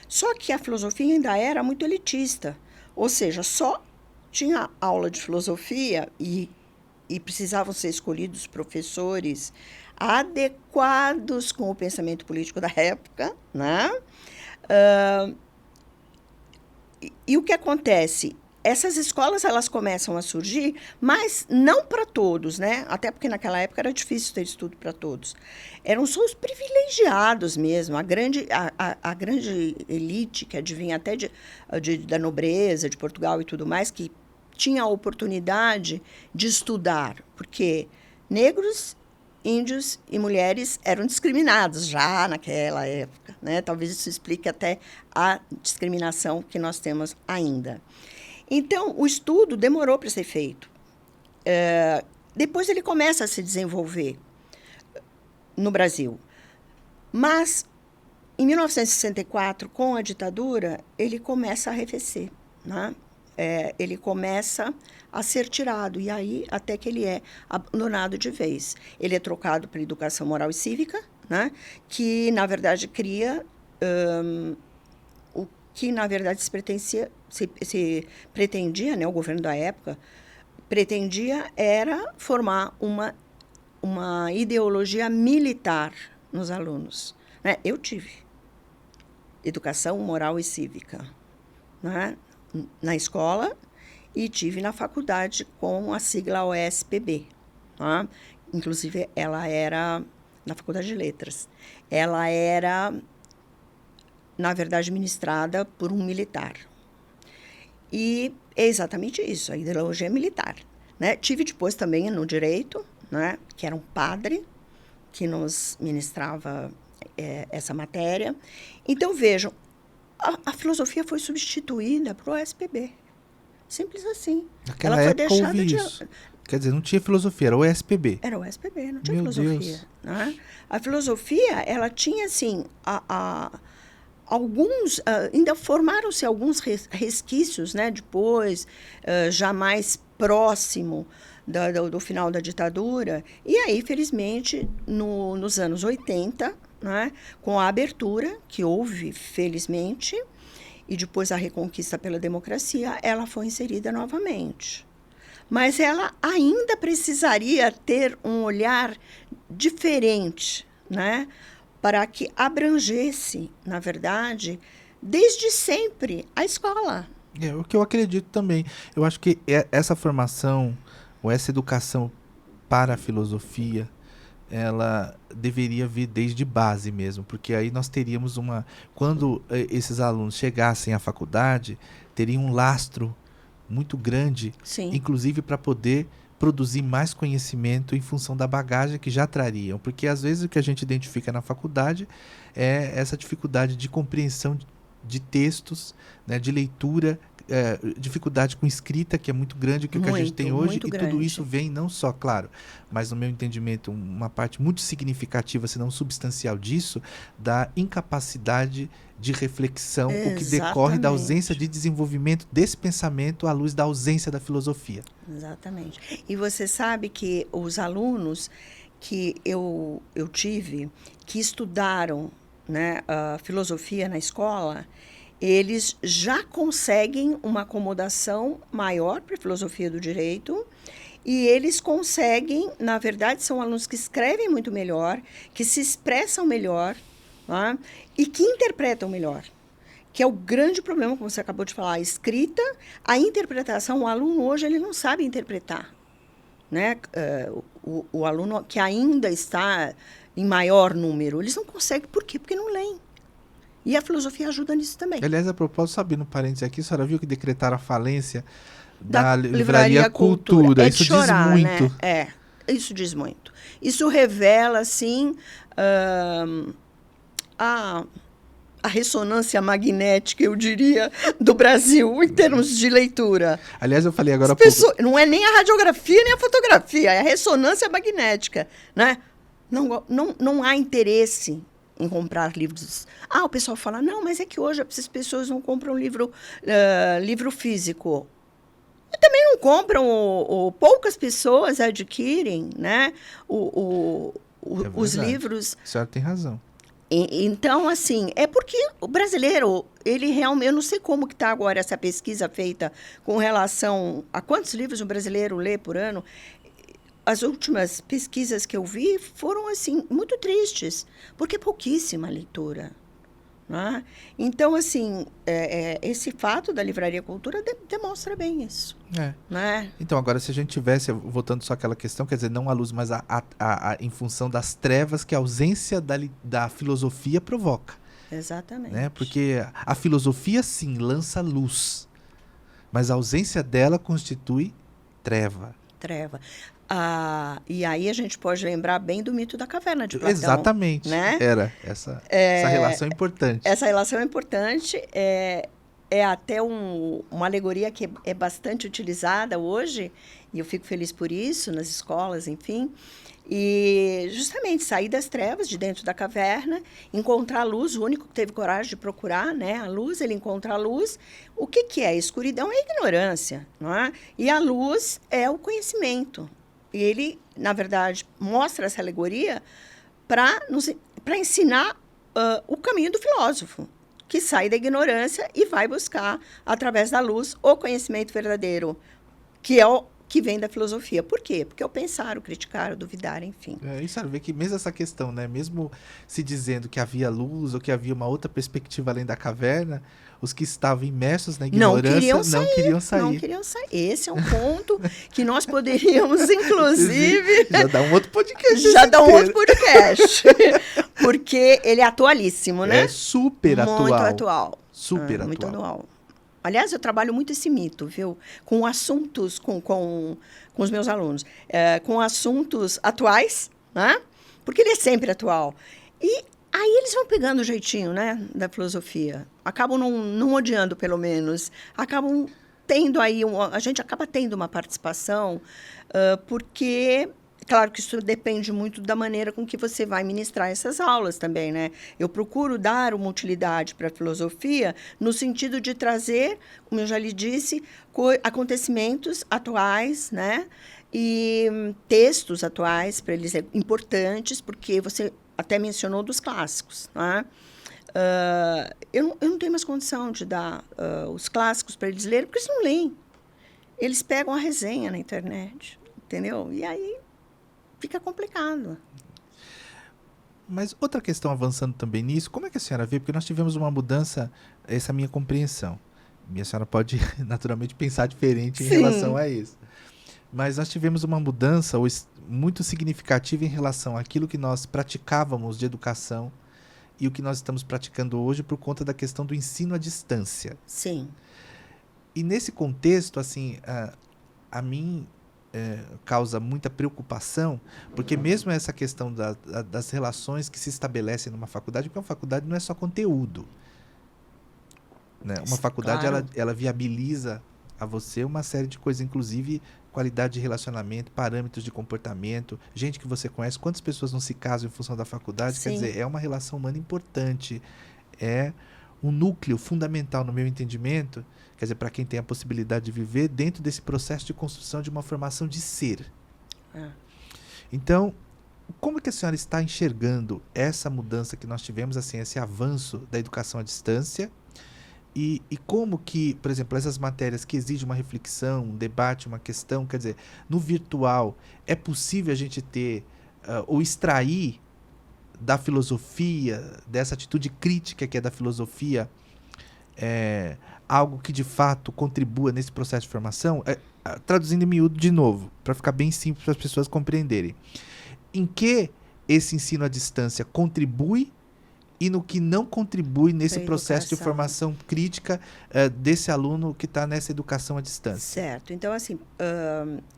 Só que a filosofia ainda era muito elitista, ou seja, só tinha aula de filosofia e precisavam ser escolhidos professores adequados com o pensamento político da época, né? E o que acontece? Essas escolas, elas começam a surgir, mas não para todos, né? Até porque naquela época era difícil ter estudo para todos. Eram só os privilegiados mesmo, a grande elite, que advinha até da nobreza, de Portugal e tudo mais, que tinha a oportunidade de estudar, porque negros, índios e mulheres eram discriminados já naquela época, né? Talvez isso explique até a discriminação que nós temos ainda. Então, o estudo demorou para ser feito. Depois ele começa a se desenvolver no Brasil. Mas, em 1964, com a ditadura, ele começa a arrefecer, né? Ele começa a ser tirado, e aí até que ele é abandonado de vez. Ele é trocado pela educação moral e cívica, né? Que, na verdade, cria o que, na verdade, se pretendia, né? O governo da época pretendia era formar uma ideologia militar nos alunos, né? Eu tive educação moral e cívica, né? Na escola, e tive na faculdade com a sigla OSPB. Tá? Inclusive, ela era, na Faculdade de Letras, ela era, na verdade, ministrada por um militar. E é exatamente isso, a ideologia militar, né? Tive depois também no direito, né? Que era um padre que nos ministrava essa matéria. Então, vejam, a filosofia foi substituída para o OSPB. Simples assim. Naquela época houve isso. Quer dizer, não tinha filosofia, era o OSPB. Era o OSPB, não tinha filosofia. Né? A filosofia, ela tinha, assim, alguns... ainda formaram-se alguns resquícios, né? Depois, já mais próximo do final da ditadura. E aí, felizmente, nos anos 80... né, com a abertura que houve, felizmente, e depois a reconquista pela democracia, ela foi inserida novamente. Mas ela ainda precisaria ter um olhar diferente, né? Para que abrangesse, na verdade, desde sempre, a escola. É o que eu acredito também. Eu acho que essa formação, ou essa educação para a filosofia, ela deveria vir desde base mesmo, porque aí nós teríamos quando esses alunos chegassem à faculdade, teriam um lastro muito grande, Sim. inclusive para poder produzir mais conhecimento em função da bagagem que já trariam, porque às vezes o que a gente identifica na faculdade é essa dificuldade de compreensão de textos, né, de leitura, dificuldade com escrita, que é muito grande, que é o que a gente tem hoje, e grande. tudo isso vem não só, claro, mas no meu entendimento, uma parte muito significativa, se não substancial disso, da incapacidade de reflexão, o que decorre da ausência de desenvolvimento desse pensamento à luz da ausência da filosofia. Exatamente. E você sabe que os alunos que eu tive, que estudaram, né, a filosofia na escola, eles já conseguem uma acomodação maior para a filosofia do direito e eles conseguem, na verdade, são alunos que escrevem muito melhor, que se expressam melhor, tá? E que interpretam melhor, que é o grande problema, como você acabou de falar, a escrita, a interpretação. O aluno hoje ele não sabe interpretar, né? O aluno que ainda está em maior número, eles não conseguem. Por quê? Porque não leem. E a filosofia ajuda nisso também. Aliás, a propósito, sabendo um parênteses aqui, a senhora viu que decretaram a falência da Livraria Cultura. Isso diz muito. Né? Isso diz muito. Isso revela, assim, a ressonância magnética, eu diria, do Brasil, em termos de leitura. Aliás, eu falei agora... Não é nem a radiografia, nem a fotografia, é a ressonância magnética, né? Não há interesse em comprar livros. O pessoal fala, não, mas é que hoje as pessoas não compram livro físico. E também não compram, poucas pessoas adquirem, né, os livros. A senhora tem razão. Então, assim, é porque o brasileiro, ele realmente, eu não sei como que está agora essa pesquisa feita com relação a quantos livros o brasileiro lê por ano. As últimas pesquisas que eu vi foram, assim, muito tristes, porque é pouquíssima leitura. Né? Então, assim, esse fato da Livraria Cultura demonstra bem isso. Né? Então, agora, se a gente tivesse, voltando só àquela questão, quer dizer, não a luz, mas em função das trevas que a ausência da filosofia provoca. Exatamente. Né? Porque a filosofia, sim, lança luz, mas a ausência dela constitui treva. E aí a gente pode lembrar bem do mito da caverna de Platão. Exatamente. Né? Era essa relação importante. Essa relação é importante. É até uma alegoria que é bastante utilizada hoje, e eu fico feliz por isso, nas escolas, enfim. E justamente sair das trevas, de dentro da caverna, encontrar a luz. O único que teve coragem de procurar, né, a luz, ele encontra a luz. O que é? A escuridão é a ignorância, não é? E a luz é o conhecimento. E ele, na verdade, mostra essa alegoria para ensinar o caminho do filósofo, que sai da ignorância e vai buscar, através da luz, o conhecimento verdadeiro, que é o que vem da filosofia. Por quê? Porque é o pensar, o criticar, o duvidar, enfim. Isso vê que mesmo essa questão, né? Mesmo se dizendo que havia luz ou que havia uma outra perspectiva além da caverna, os que estavam imersos na ignorância não queriam sair. Esse é um ponto que nós poderíamos, inclusive... Já dá um outro podcast. Porque ele é atualíssimo, né? É super atual. Muito atual. Super atual. Muito atual. Aliás, eu trabalho muito esse mito, viu? Com assuntos, com os meus alunos. Com assuntos atuais, né? Porque ele é sempre atual. E aí eles vão pegando o jeitinho, né, da filosofia. Acabam não odiando, pelo menos. Acabam tendo aí... a gente acaba tendo uma participação, porque... Claro que isso depende muito da maneira com que você vai ministrar essas aulas também, né? Eu procuro dar uma utilidade para a filosofia no sentido de trazer, como eu já lhe disse, acontecimentos atuais, né? E textos atuais para eles importantes, porque você até mencionou dos clássicos, né? Eu não tenho mais condição de dar os clássicos para eles lerem, porque eles não leem. Eles pegam a resenha na internet, entendeu? E aí fica complicado. Mas outra questão avançando também nisso, como é que a senhora vê? Porque nós tivemos uma mudança, essa é a minha compreensão. A senhora pode naturalmente pensar diferente em relação a isso. Mas nós tivemos uma mudança muito significativa em relação àquilo que nós praticávamos de educação e o que nós estamos praticando hoje por conta da questão do ensino à distância. Sim. E nesse contexto, assim, a mim causa muita preocupação, porque mesmo essa questão das relações que se estabelecem numa faculdade, porque uma faculdade não é só conteúdo. Né? Uma faculdade, claro. ela viabiliza a você uma série de coisas, inclusive qualidade de relacionamento, parâmetros de comportamento, gente que você conhece, quantas pessoas não se casam em função da faculdade. Sim. Quer dizer, é uma relação humana importante, é um núcleo fundamental no meu entendimento, quer dizer, para quem tem a possibilidade de viver dentro desse processo de construção de uma formação de ser. Então, como é que a senhora está enxergando essa mudança que nós tivemos, assim, esse avanço da educação à distância? E como que, por exemplo, essas matérias que exigem uma reflexão, um debate, uma questão, quer dizer, no virtual, é possível a gente ter ou extrair da filosofia, dessa atitude crítica que é da filosofia, algo que de fato contribua nesse processo de formação? Traduzindo em miúdo de novo, para ficar bem simples para as pessoas compreenderem. Em que esse ensino à distância contribui e no que não contribui nesse processo de formação crítica desse aluno que está nessa educação à distância? Certo. Então, assim,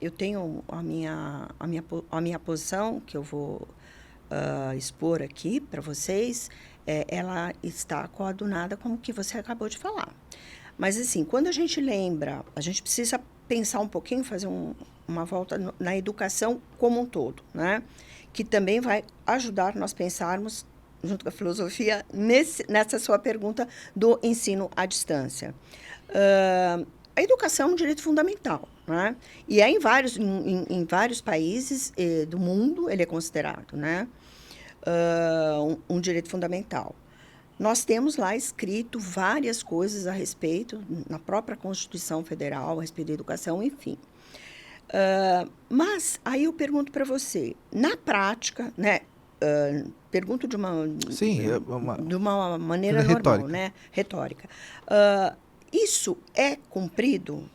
eu tenho a minha posição, que eu vou expor aqui para vocês, ela está coadunada com o que você acabou de falar. Mas, assim, quando a gente lembra, a gente precisa pensar um pouquinho, fazer uma volta na educação como um todo, né? Que também vai ajudar nós pensarmos, junto com a filosofia, nessa sua pergunta do ensino à distância. A educação é um direito fundamental, né? E em vários países do mundo ele é considerado, né? Um direito fundamental. Nós temos lá escrito várias coisas a respeito, na própria Constituição Federal, a respeito da educação, enfim. Mas aí eu pergunto para você, na prática, né? Pergunto de uma maneira normal, retórica. né? Retórica. Isso é cumprido?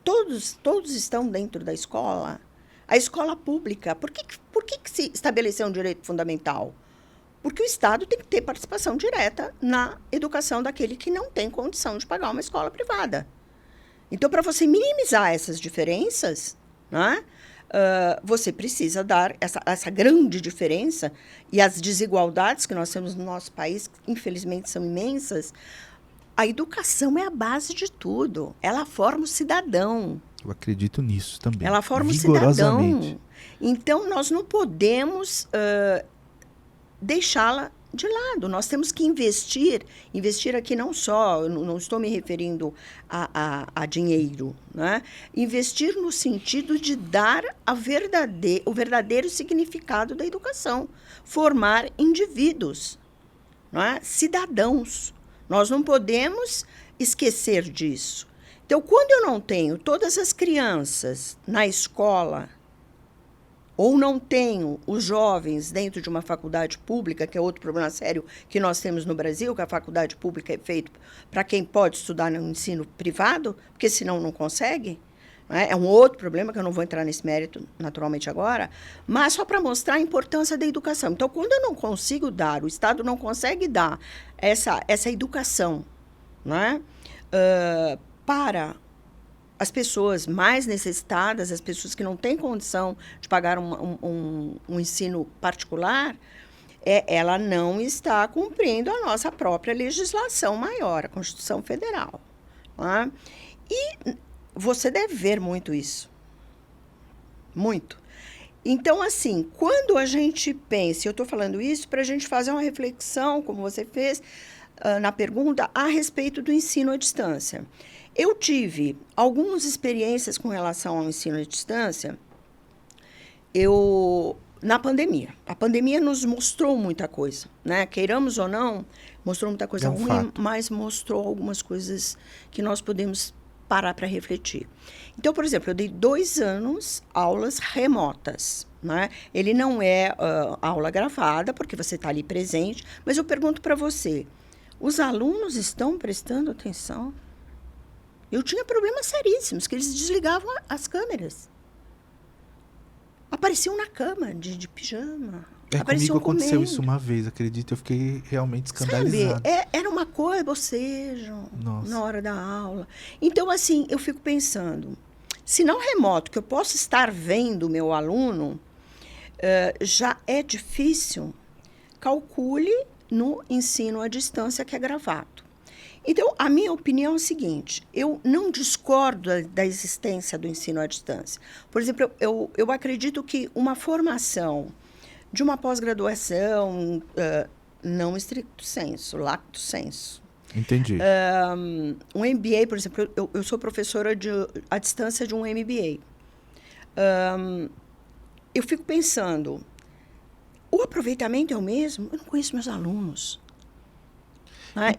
Todos estão dentro da escola? A escola pública, por que se estabeleceu um direito fundamental? Porque o Estado tem que ter participação direta na educação daquele que não tem condição de pagar uma escola privada. Então, para você minimizar essas diferenças, né? Você precisa dar essa grande diferença e as desigualdades que nós temos no nosso país, que infelizmente são imensas. A educação é a base de tudo. Ela forma o cidadão. Eu acredito nisso também. Ela forma o cidadão. Então, nós não podemos deixá-la de lado. Nós temos que investir aqui não só, eu não estou me referindo a dinheiro, né? Investir no sentido de dar o verdadeiro significado da educação, formar indivíduos, não é? Cidadãos. Nós não podemos esquecer disso. Então, quando eu não tenho todas as crianças na escola, ou não tenho os jovens dentro de uma faculdade pública, que é outro problema sério que nós temos no Brasil, que a faculdade pública é feita para quem pode estudar no ensino privado, porque senão não consegue. Né? É um outro problema, que eu não vou entrar nesse mérito naturalmente agora, mas só para mostrar a importância da educação. Então, quando eu não consigo dar, o Estado não consegue dar essa educação, né? Para as pessoas mais necessitadas, as pessoas que não têm condição de pagar um ensino particular, ela não está cumprindo a nossa própria legislação maior, a Constituição Federal. Né? E você deve ver muito isso. Muito. Então, assim, quando a gente pensa, eu estou falando isso para a gente fazer uma reflexão, como você fez na pergunta, a respeito do ensino à distância. Eu tive algumas experiências com relação ao ensino à distância. Na pandemia. A pandemia nos mostrou muita coisa, né? Queiramos ou não, mostrou muita coisa ruim, fato. mas mostrou algumas coisas que nós podemos parar para refletir. Então, por exemplo, eu dei 2 anos aulas remotas, né? Ele não é aula gravada, porque você está ali presente, mas eu pergunto para você, os alunos estão prestando atenção? Eu tinha problemas seríssimos, que eles desligavam as câmeras. Apareciam na cama, de pijama. Comigo Apareciam aconteceu comendo. isso uma vez, acredito. Eu fiquei realmente Sabe, escandalizado. era uma coisa, bocejam Nossa. na hora da aula. Então, assim, eu fico pensando, se não remoto, que eu posso estar vendo o meu aluno, já é difícil, calcule no ensino à distância que é gravado. Então, a minha opinião é o seguinte, eu não discordo da existência do ensino à distância. Por exemplo, eu acredito que uma formação de uma pós-graduação, não estricto sensu, lacto sensu. Entendi. Um MBA, por exemplo, eu sou professora à distância de um MBA. Eu fico pensando, o aproveitamento é o mesmo? Eu não conheço meus alunos.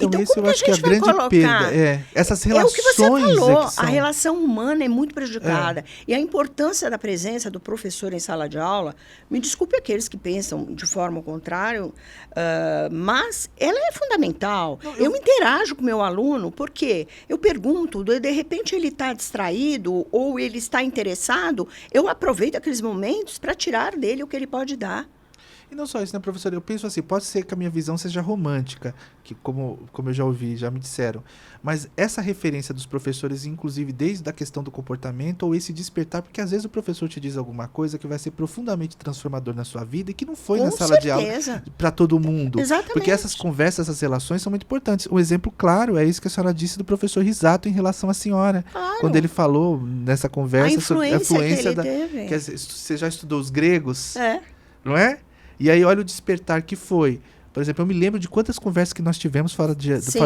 Então esse como eu acho que é a grande colocar? perda. Essas relações. É o que você falou, que são... a relação humana é muito prejudicada. E a importância da presença do professor em sala de aula, me desculpe aqueles que pensam de forma contrária, mas ela é fundamental. Eu interajo com o meu aluno, porque eu pergunto, de repente ele está distraído ou ele está interessado, eu aproveito aqueles momentos para tirar dele o que ele pode dar. E não só isso, né, professora? Eu penso assim, pode ser que a minha visão seja romântica, que como eu já ouvi, já me disseram, mas essa referência dos professores, inclusive desde a questão do comportamento, ou esse despertar, porque às vezes o professor te diz alguma coisa que vai ser profundamente transformador na sua vida e que não foi na sala de aula para todo mundo. Exatamente. Porque essas conversas, essas relações são muito importantes. Um exemplo claro é isso que a senhora disse do professor Risato em relação à senhora. Claro. Quando ele falou nessa conversa sobre a influência que ele teve. Que você já estudou os gregos, É. não é? E aí, olha o despertar que foi. Por exemplo, eu me lembro de quantas conversas que nós tivemos fora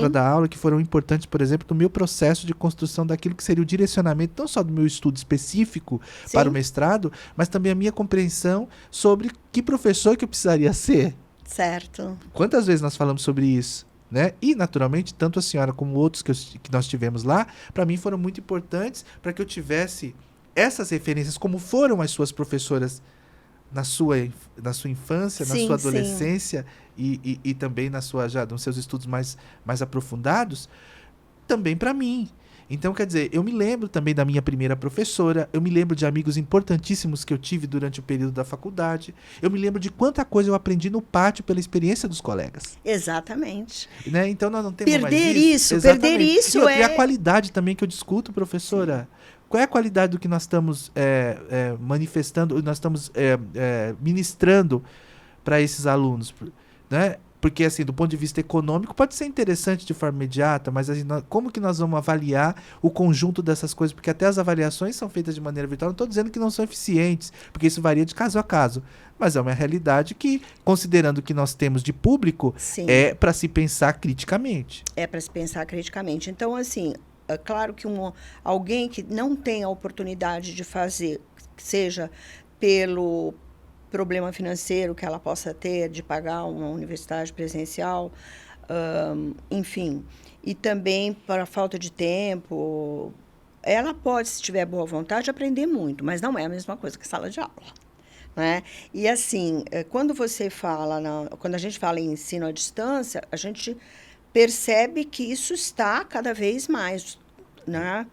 da aula que foram importantes, por exemplo, no meu processo de construção daquilo que seria o direcionamento, não só do meu estudo específico para o mestrado, mas também a minha compreensão sobre que professor que eu precisaria ser. Certo. Quantas vezes nós falamos sobre isso? Né? E, naturalmente, tanto a senhora como outros que nós tivemos lá, para mim foram muito importantes para que eu tivesse essas referências, como foram as suas professoras na sua infância, na sua adolescência e também nos seus estudos mais aprofundados, também para mim. Então, quer dizer, eu me lembro também da minha primeira professora, eu me lembro de amigos importantíssimos que eu tive durante o período da faculdade, eu me lembro de quanta coisa eu aprendi no pátio pela experiência dos colegas. Exatamente. Né? Então, nós não temos perder mais isso. Perder isso e a qualidade também que eu discuto, professora. Sim. Qual é a qualidade do que nós estamos manifestando, nós estamos ministrando para esses alunos? Né? Porque, assim, do ponto de vista econômico, pode ser interessante de forma imediata, mas assim, como que nós vamos avaliar o conjunto dessas coisas? Porque até as avaliações são feitas de maneira virtual. Não estou dizendo que não são eficientes, porque isso varia de caso a caso. Mas é uma realidade que, considerando o que nós temos de público, é para se pensar criticamente. É para se pensar criticamente. Então, assim... É claro que alguém que não tem a oportunidade de fazer, seja pelo problema financeiro que ela possa ter, de pagar uma universidade presencial, enfim, e também para falta de tempo, ela pode, se tiver boa vontade, aprender muito, mas não é a mesma coisa que sala de aula. Né? E assim, quando a gente fala em ensino à distância, a gente percebe que isso está cada vez mais, né,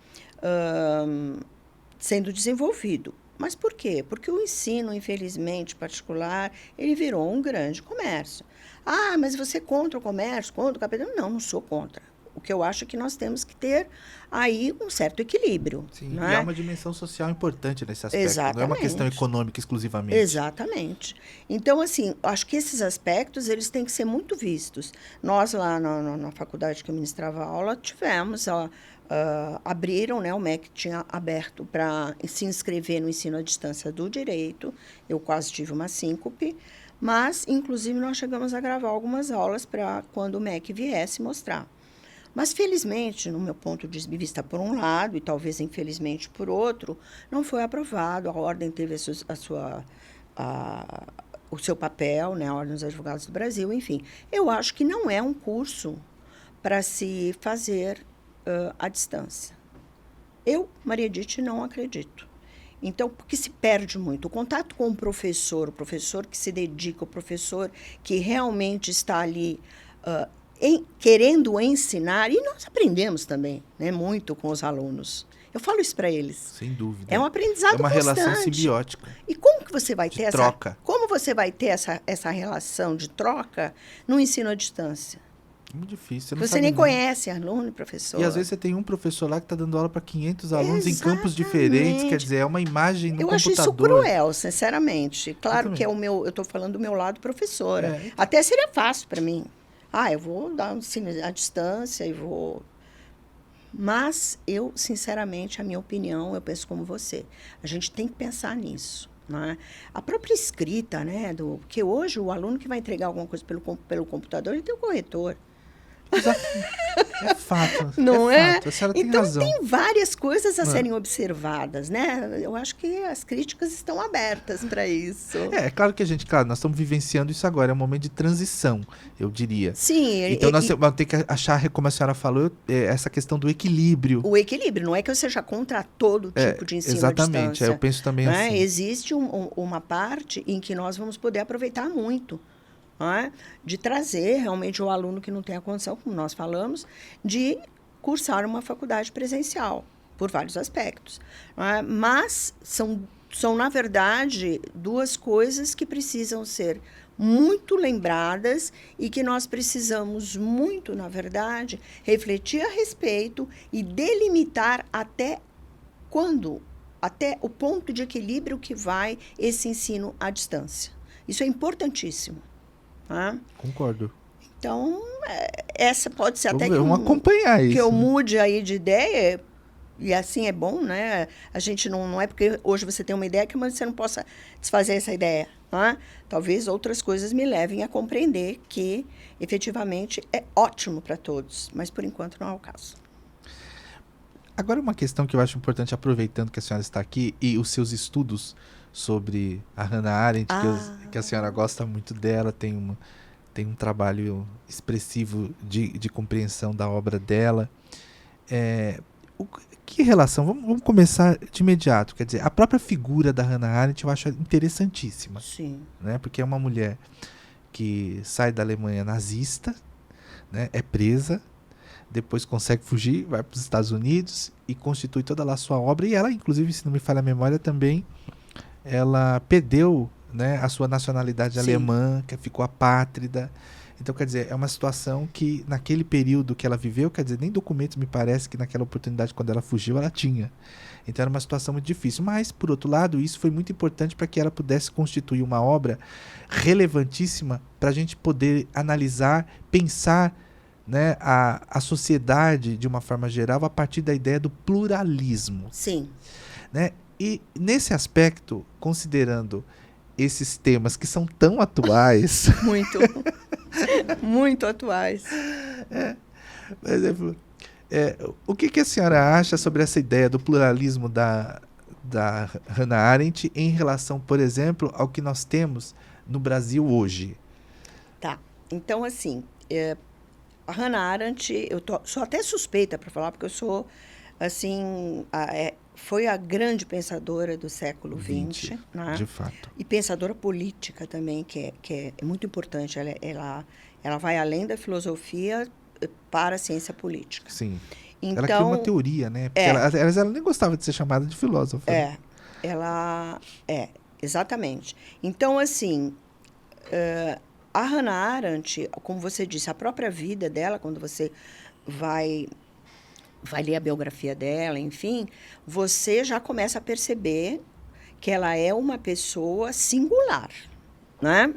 sendo desenvolvido. Mas por quê? Porque o ensino, infelizmente, particular, ele virou um grande comércio. Ah, mas você é contra o comércio, contra o capitalismo? Não, não sou contra. O que eu acho é que nós temos que ter aí um certo equilíbrio. Sim, né? E há uma dimensão social importante nesse aspecto. Exatamente. Não é uma questão econômica exclusivamente. Exatamente. Então, assim, acho que esses aspectos eles têm que ser muito vistos. Nós, lá na faculdade que eu ministrava aula, tivemos, abriram, né, o MEC tinha aberto para se inscrever no ensino à distância do direito. Eu quase tive uma síncope. Mas, inclusive, nós chegamos a gravar algumas aulas para quando o MEC viesse mostrar. Mas, felizmente, no meu ponto de vista, por um lado, e talvez infelizmente por outro, não foi aprovado. A ordem teve a sua o seu papel, né, a Ordem dos Advogados do Brasil, enfim. Eu acho que não é um curso para se fazer à distância. Eu, Maria Edith, não acredito. Então, porque se perde muito. O contato com o professor que se dedica, o professor que realmente está ali querendo ensinar, e nós aprendemos também, né, muito com os alunos. Eu falo isso para eles. Sem dúvida. É um aprendizado constante. É uma relação simbiótica. E como que você vai ter troca. Como você vai ter essa relação de troca no ensino à distância? Muito difícil. Você nem conhece aluno e professor. E às vezes você tem um professor lá que está dando aula para 500 alunos em campos diferentes. Quer dizer, é uma imagem no computador. Eu acho isso cruel, sinceramente. Claro que eu estou falando do meu lado professora. Até seria fácil para mim. Eu vou dar um ensino à distância e vou... Mas eu, sinceramente, a minha opinião, eu penso como você. A gente tem que pensar nisso. Né? A própria escrita, né? Porque hoje o aluno que vai entregar alguma coisa pelo computador, ele tem um corretor. Exato. É fato. Não é? Fato. A senhora então, tem razão. Tem várias coisas a serem observadas, né? Eu acho que as críticas estão abertas para isso. É claro que nós estamos vivenciando isso agora, é um momento de transição, eu diria. Sim. Então, nós vamos ter que achar, como a senhora falou, essa questão do equilíbrio. O equilíbrio, não é que eu seja contra todo tipo de ensino à distância. Exatamente, eu penso também assim. Existe uma parte em que nós vamos poder aproveitar muito. De trazer realmente o aluno que não tem a condição, como nós falamos, de cursar uma faculdade presencial, por vários aspectos. Mas são, na verdade, duas coisas que precisam ser muito lembradas e que nós precisamos muito, na verdade, refletir a respeito e delimitar até o ponto de equilíbrio que vai esse ensino à distância. Isso é importantíssimo. Concordo. Então, essa pode ser vamos acompanhar isso, que eu mude aí de ideia, e assim é bom, né? A gente não é porque hoje você tem uma ideia que amanhã você não possa desfazer essa ideia. Talvez outras coisas me levem a compreender que, efetivamente, é ótimo para todos, mas, por enquanto, não é o caso. Agora, uma questão que eu acho importante, aproveitando que a senhora está aqui e os seus estudos sobre a Hannah Arendt, que a senhora gosta muito dela, tem um trabalho expressivo de compreensão da obra dela. Que relação? Vamos começar de imediato. Quer dizer, a própria figura da Hannah Arendt eu acho interessantíssima. Sim. Né? Porque é uma mulher que sai da Alemanha nazista, né? É presa, depois consegue fugir, vai para os Estados Unidos e constitui toda lá a sua obra. E ela, inclusive, se não me falha a memória, também ela perdeu, né, a sua nacionalidade alemã, que ficou apátrida. Então, quer dizer, é uma situação que, naquele período que ela viveu, quer dizer, nem documentos me parece que naquela oportunidade, quando ela fugiu, ela tinha. Então, era uma situação muito difícil. Mas, por outro lado, isso foi muito importante para que ela pudesse constituir uma obra relevantíssima para a gente poder analisar, pensar, né, a sociedade, de uma forma geral, a partir da ideia do pluralismo. Sim. Né? E, nesse aspecto, considerando esses temas que são tão atuais... Muito. Muito atuais. Por exemplo, o que a senhora acha sobre essa ideia do pluralismo da Hannah Arendt em relação, por exemplo, ao que nós temos no Brasil hoje? Tá. Então, assim, a Hannah Arendt, sou até suspeita para falar, porque eu sou, assim, foi a grande pensadora do século XX, né? De fato. E pensadora política também, que é muito importante. Ela vai além da filosofia para a ciência política. Sim. Então, ela criou uma teoria, né? Porque ela nem gostava de ser chamada de filósofa. Exatamente. Então, assim, a Hannah Arendt, como você disse, a própria vida dela, quando você vai ler a biografia dela, enfim, você já começa a perceber que ela é uma pessoa singular, né?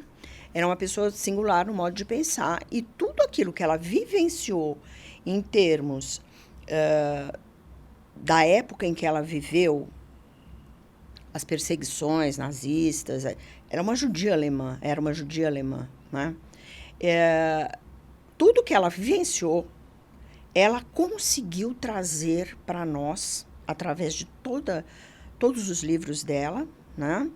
Era uma pessoa singular no modo de pensar, e tudo aquilo que ela vivenciou em termos da época em que ela viveu, as perseguições nazistas, era uma judia alemã, né? Tudo que ela vivenciou, ela conseguiu trazer para nós, através de todos os livros dela, né?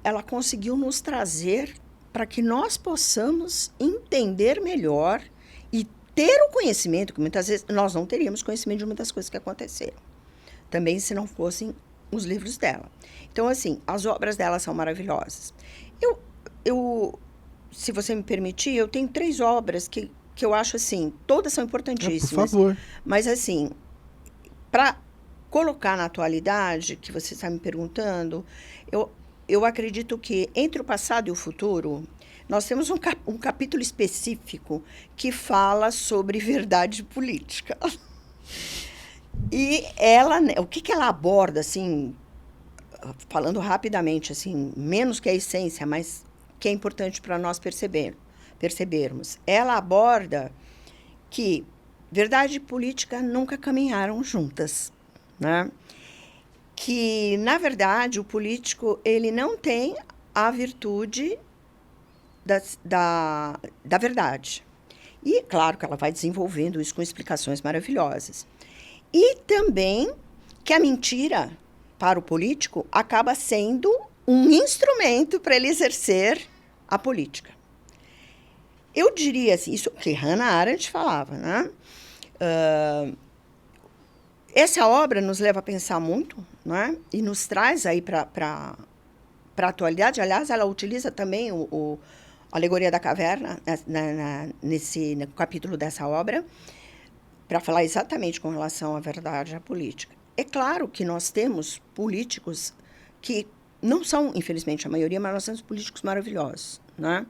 ela conseguiu nos trazer para que nós possamos entender melhor e ter o conhecimento, que muitas vezes nós não teríamos conhecimento de muitas coisas que aconteceram. Também se não fossem os livros dela. Então, assim, as obras dela são maravilhosas. Se você me permitir, eu tenho 3 obras que eu acho, assim, todas são importantíssimas. Por favor. Mas, assim, para colocar na atualidade, que você está me perguntando, eu acredito que entre o passado e o futuro, nós temos um capítulo específico que fala sobre verdade política. E ela, o que ela aborda, assim, falando rapidamente, assim, menos que a essência, mas que é importante para nós percebermos. Ela aborda que verdade e política nunca caminharam juntas, né? Que, na verdade, o político ele não tem a virtude da verdade. E, claro, que ela vai desenvolvendo isso com explicações maravilhosas. E também que a mentira, para o político, acaba sendo um instrumento para ele exercer a política. Eu diria assim, isso que Hannah Arendt falava, né? Essa obra nos leva a pensar muito, né? E nos traz aí para a atualidade. Aliás, ela utiliza também a Alegoria da Caverna no capítulo dessa obra, para falar exatamente com relação à verdade e à política. É claro que nós temos políticos que não são, infelizmente, a maioria, mas nós temos políticos maravilhosos, né?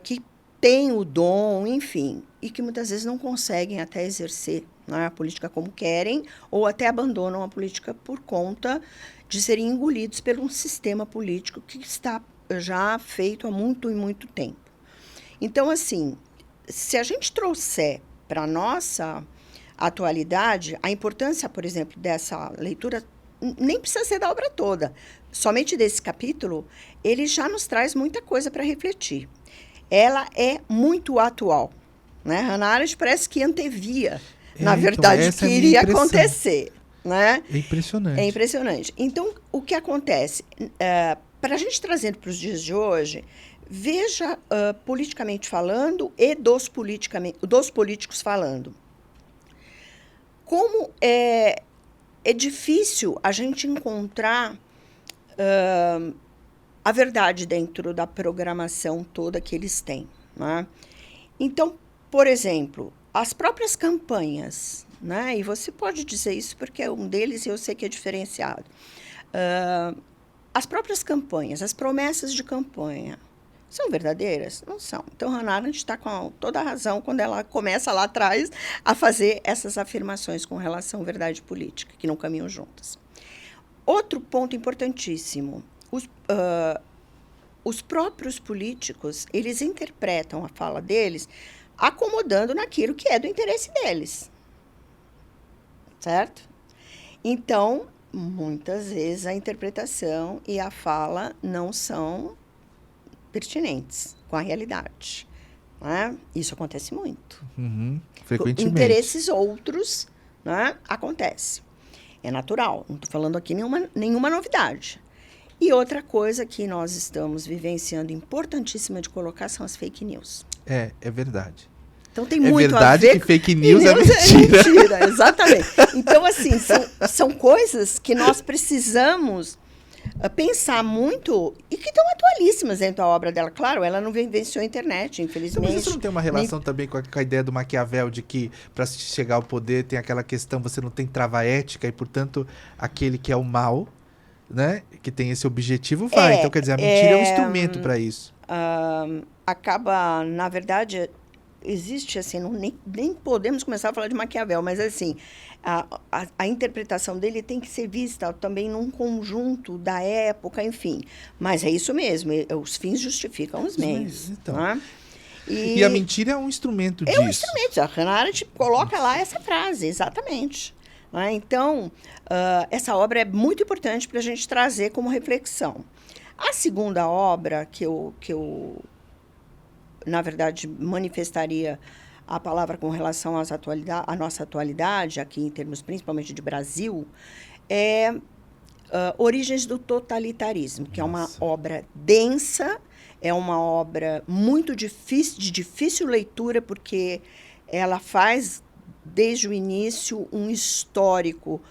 Que têm o dom, enfim, e que muitas vezes não conseguem até exercer, né, a política como querem, ou até abandonam a política por conta de serem engolidos por um sistema político que está já feito há muito e muito tempo. Então, assim, se a gente trouxer para a nossa atualidade, a importância, por exemplo, dessa leitura, nem precisa ser da obra toda, somente desse capítulo, ele já nos traz muita coisa para refletir. Ela é muito atual, né? Hannah Arendt parece que antevia, na verdade, o que iria acontecer, né? É impressionante. É impressionante. Então, o que acontece? Para a gente trazer para os dias de hoje, veja, politicamente falando, e dos políticos falando. Como é difícil a gente encontrar a verdade dentro da programação toda que eles têm, né? Então, por exemplo, as próprias campanhas, né? E você pode dizer isso porque é um deles e eu sei que é diferenciado. As próprias campanhas, as promessas de campanha, são verdadeiras? Não são. Então, Hannah Arendt está com toda a razão quando ela começa lá atrás a fazer essas afirmações com relação à verdade política, que não caminham juntas. Outro ponto importantíssimo, os próprios políticos, eles interpretam a fala deles acomodando naquilo que é do interesse deles. Certo? Então, muitas vezes a interpretação e a fala não são pertinentes com a realidade. Né? Isso acontece muito. Frequentemente. Interesses outros, né? Acontece. É natural. Não estou falando aqui nenhuma novidade. E outra coisa que nós estamos vivenciando, importantíssima de colocar, são as fake news. É verdade. Então, tem muito a ver que fake news é mentira. É mentira, exatamente. Então, assim, são coisas que nós precisamos pensar muito e que estão atualíssimas dentro da obra dela. Claro, ela não vivenciou a internet, infelizmente. Então, mas isso não tem uma relação também com a ideia do Maquiavel de que, para chegar ao poder, tem aquela questão, você não tem trava ética e, portanto, aquele que é o mal, né, que tem esse objetivo, vai. Então, quer dizer, a mentira é um instrumento para isso. Acaba, na verdade, existe, assim, nem podemos começar a falar de Maquiavel, mas, assim, a interpretação dele tem que ser vista também num conjunto da época, enfim. Mas é isso mesmo, os fins justificam os meios. Então. Né? E a mentira é um instrumento disso. É um instrumento. A Hannah Arendt coloca lá essa frase, exatamente. Né? Então, essa obra é muito importante para a gente trazer como reflexão. A segunda obra que eu na verdade, manifestaria a palavra com relação à nossa atualidade, aqui em termos principalmente de Brasil, é Origens do Totalitarismo, que Nossa. é uma obra densa, é uma obra muito difícil, de difícil leitura, porque ela faz, desde o início, um histórico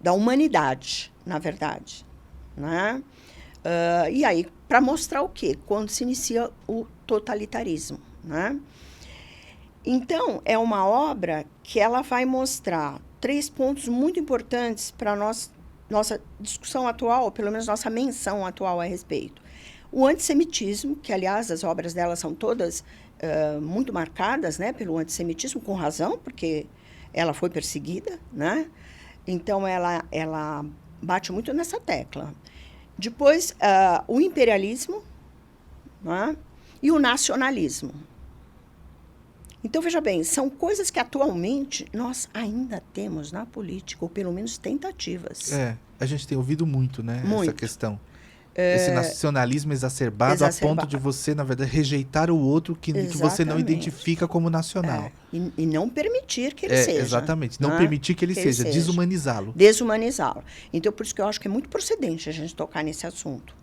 da humanidade, na verdade. Né? E aí, para mostrar o quê? Quando se inicia o totalitarismo. Né? Então, é uma obra que ela vai mostrar 3 pontos muito importantes para nossa discussão atual, ou pelo menos nossa menção atual a respeito. O antissemitismo, que, aliás, as obras dela são todas muito marcadas, né, pelo antissemitismo, com razão, porque ela foi perseguida, né? Então, ela bate muito nessa tecla. Depois, o imperialismo, né, e o nacionalismo. Então, veja bem, são coisas que atualmente nós ainda temos na política, ou pelo menos tentativas. A gente tem ouvido muito, né? Muito. Essa questão. Esse nacionalismo exacerbado a ponto de você, na verdade, rejeitar o outro que você não identifica como nacional. E não permitir que ele seja. Exatamente. Não permitir que ele seja. Desumanizá-lo. Desumanizá-lo. Então, por isso que eu acho que é muito procedente a gente tocar nesse assunto.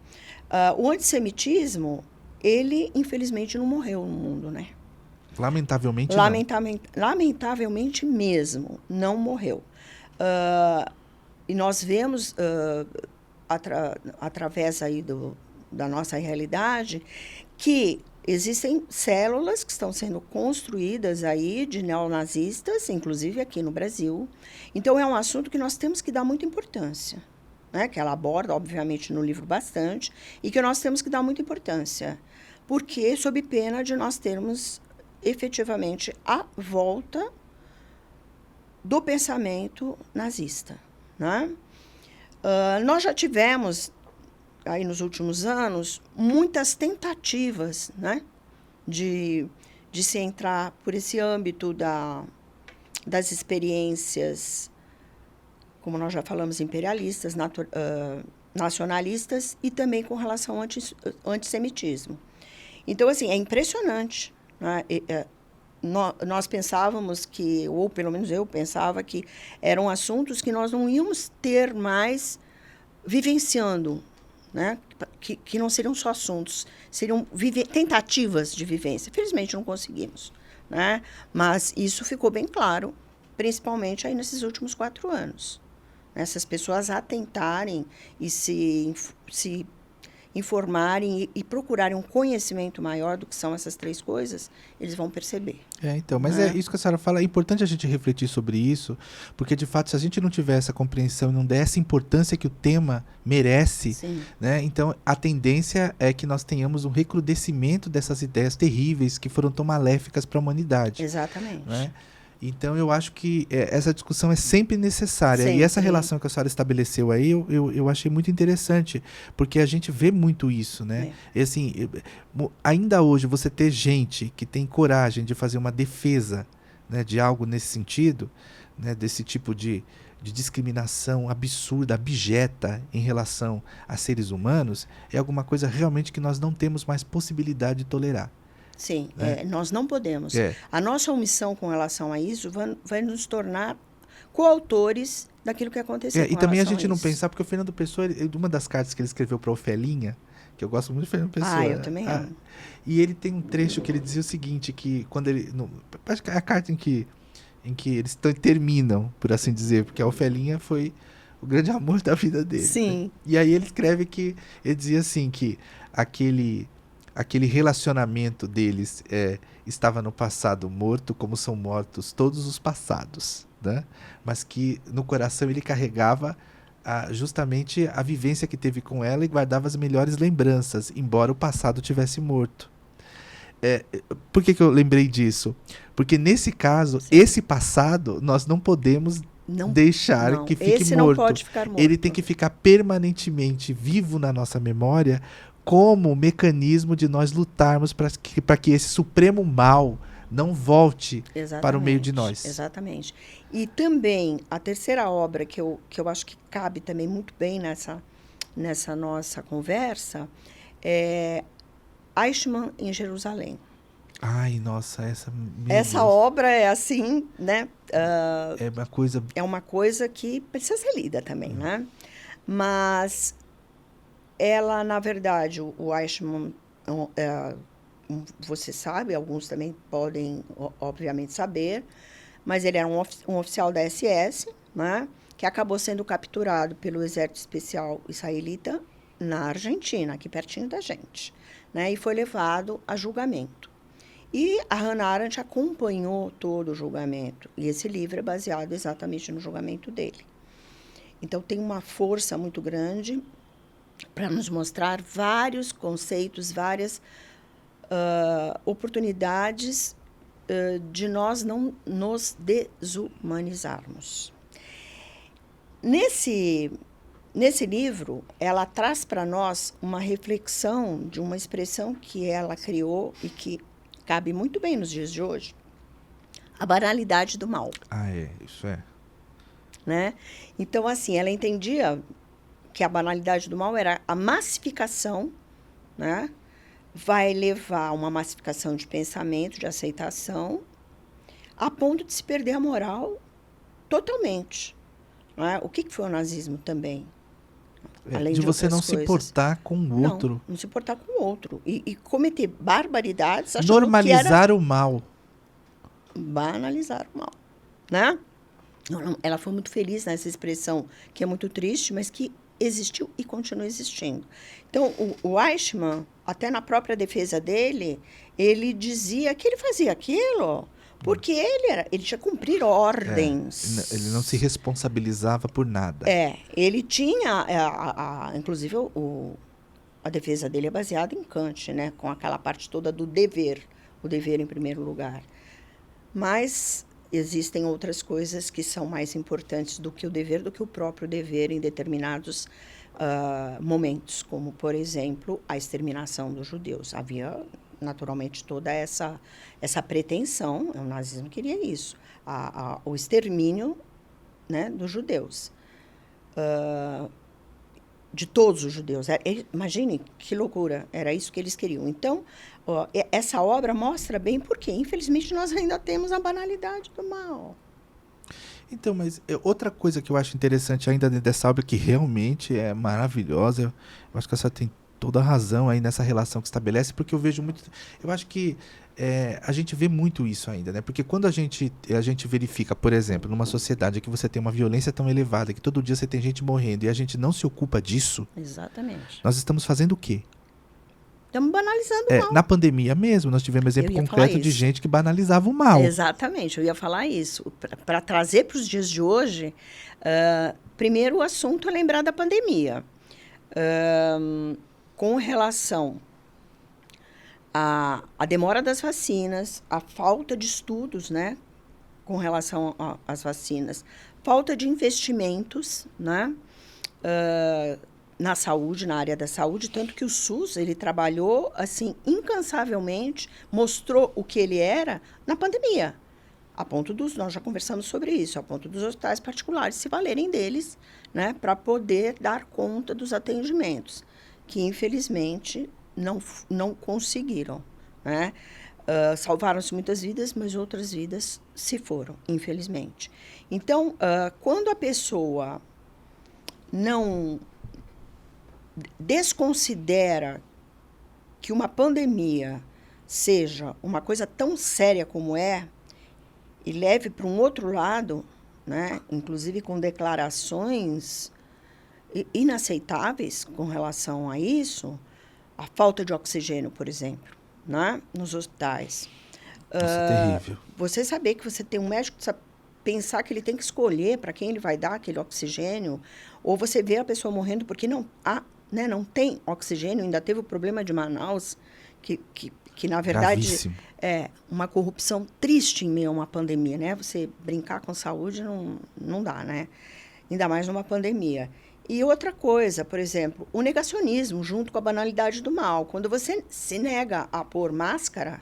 O antissemitismo, ele, infelizmente, não morreu no mundo, né? Lamentavelmente, Lamentavelmente mesmo, não morreu. E nós vemos, através aí da nossa realidade, que existem células que estão sendo construídas aí de neonazistas, inclusive aqui no Brasil. Então, é um assunto que nós temos que dar muita importância, né? Que ela aborda, obviamente, no livro bastante, e que nós temos que dar muita importância, porque sob pena de nós termos efetivamente a volta do pensamento nazista. Né? Nós já tivemos, aí nos últimos anos, muitas tentativas, né, de se entrar por esse âmbito das experiências, como nós já falamos, imperialistas, nacionalistas, e também com relação ao antissemitismo. Então, assim, é impressionante. Nós pensávamos que, ou pelo menos eu pensava que eram assuntos que nós não íamos ter mais vivenciando, né? Que não seriam só assuntos, seriam tentativas de vivência. Felizmente não conseguimos, né? Mas isso ficou bem claro, principalmente aí nesses últimos 4 anos. Essas pessoas atentarem e se informarem e procurarem um conhecimento maior do que são essas 3 coisas, eles vão perceber. Então, mas é isso que a senhora fala, é importante a gente refletir sobre isso, porque, de fato, se a gente não tiver essa compreensão e não der essa importância que o tema merece, né, então a tendência é que nós tenhamos um recrudescimento dessas ideias terríveis que foram tão maléficas para a humanidade. Exatamente. Né? Então, eu acho que essa discussão é sempre necessária. Sempre. E essa relação que a senhora estabeleceu aí, eu achei muito interessante, porque a gente vê muito isso, né? E, assim, ainda hoje, você ter gente que tem coragem de fazer uma defesa, né, de algo nesse sentido, né, desse tipo de discriminação absurda, abjeta em relação a seres humanos, é alguma coisa realmente que nós não temos mais possibilidade de tolerar. Sim, nós não podemos. A nossa omissão com relação a isso vai nos tornar coautores daquilo que aconteceu com e também a gente isso. não pensar, porque o Fernando Pessoa, uma das cartas que ele escreveu para Ofelinha, que eu gosto muito do Fernando Pessoa. Eu também amo. E ele tem um trecho que ele dizia o seguinte, que quando ele... acho que é a carta em que eles terminam, por assim dizer, porque a Ofelinha foi o grande amor da vida dele. Sim. Né? E aí ele escreve que... Ele dizia assim, que aquele relacionamento deles estava no passado morto, como são mortos todos os passados, né? Mas que no coração ele carregava justamente a vivência que teve com ela e guardava as melhores lembranças, embora o passado tivesse morto. Por que eu lembrei disso? Porque nesse caso, esse passado, nós não podemos deixar que fique esse morto. Não pode ficar morto. Ele tem que ficar permanentemente vivo na nossa memória, como mecanismo de nós lutarmos para que esse supremo mal não volte para o meio de nós. Exatamente. E também, a terceira obra que eu acho que cabe também muito bem nessa nossa conversa é Eichmann em Jerusalém. Ai, nossa, essa... meu Essa Deus. obra é assim, né? É uma coisa... É uma coisa que precisa ser lida também, né? Mas ela, na verdade, o Eichmann, você sabe, alguns também podem, obviamente, saber, mas ele era um oficial da SS, né? Que acabou sendo capturado pelo Exército Especial Israelita na Argentina, aqui pertinho da gente, né? E foi levado a julgamento. E a Hannah Arendt acompanhou todo o julgamento. E esse livro é baseado exatamente no julgamento dele. Então, tem uma força muito grande para nos mostrar vários conceitos, várias oportunidades de nós não nos desumanizarmos. Nesse livro, ela traz para nós uma reflexão de uma expressão que ela criou e que cabe muito bem nos dias de hoje, a banalidade do mal. Ah, isso é. Né? Então, assim, ela entendia que a banalidade do mal era a massificação, né? Vai levar a uma massificação de pensamento, de aceitação, a ponto de se perder a moral totalmente. Né? O que foi o nazismo também? Além de você não outras se coisas. importar com o outro. Não se importar com o outro. E cometer barbaridades achando Normalizar que era o mal. banalizar o mal. Né? Ela foi muito feliz nessa expressão, que é muito triste, mas que existiu e continua existindo. Então, o Eichmann, até na própria defesa dele, ele dizia que ele fazia aquilo porque ele tinha que cumprir ordens. Ele não se responsabilizava por nada. Ele tinha, inclusive, a defesa dele é baseada em Kant, né? Com aquela parte toda do dever, o dever em primeiro lugar. Mas existem outras coisas que são mais importantes do que o dever, do que o próprio dever em determinados momentos, como, por exemplo, a exterminação dos judeus. Havia, naturalmente, toda essa pretensão, o nazismo queria isso, o extermínio, né, dos judeus. De todos os judeus. Imagine que loucura, era isso que eles queriam. Então, essa obra mostra bem porque, infelizmente, nós ainda temos a banalidade do mal. Então, mas outra coisa que eu acho interessante ainda dessa obra, que realmente é maravilhosa, eu acho que a senhora tem toda a razão aí nessa relação que estabelece, porque eu vejo muito... Eu acho que a gente vê muito isso ainda, né? Porque quando a gente verifica, por exemplo, numa sociedade que você tem uma violência tão elevada, que todo dia você tem gente morrendo e a gente não se ocupa disso... Exatamente. Nós estamos fazendo o quê? Estamos banalizando o mal. Na pandemia mesmo, nós tivemos exemplo concreto de gente que banalizava o mal. Exatamente, eu ia falar isso. Para trazer para os dias de hoje, primeiro o assunto é lembrar da pandemia. Com relação à demora das vacinas, a falta de estudos, né, com relação às vacinas, falta de investimentos, né, na saúde, na área da saúde, tanto que o SUS, ele trabalhou assim incansavelmente, mostrou o que ele era na pandemia, nós já conversamos sobre isso, a ponto dos hospitais particulares se valerem deles, né, para poder dar conta dos atendimentos, que infelizmente não conseguiram, né? Salvaram-se muitas vidas, mas outras vidas se foram, infelizmente. Então, quando a pessoa não desconsidera que uma pandemia seja uma coisa tão séria como e leve para um outro lado, né, inclusive com declarações inaceitáveis com relação a isso, a falta de oxigênio, por exemplo, né, nos hospitais. Isso é terrível. Você saber que você tem um médico, pensar que ele tem que escolher para quem ele vai dar aquele oxigênio, ou você vê a pessoa morrendo porque não tem oxigênio, ainda teve o problema de Manaus, que na verdade gravíssimo. É uma corrupção triste em meio a uma pandemia, né? Você brincar com saúde não dá, né? Ainda mais numa pandemia. E outra coisa, por exemplo, o negacionismo junto com a banalidade do mal. Quando você se nega a pôr máscara,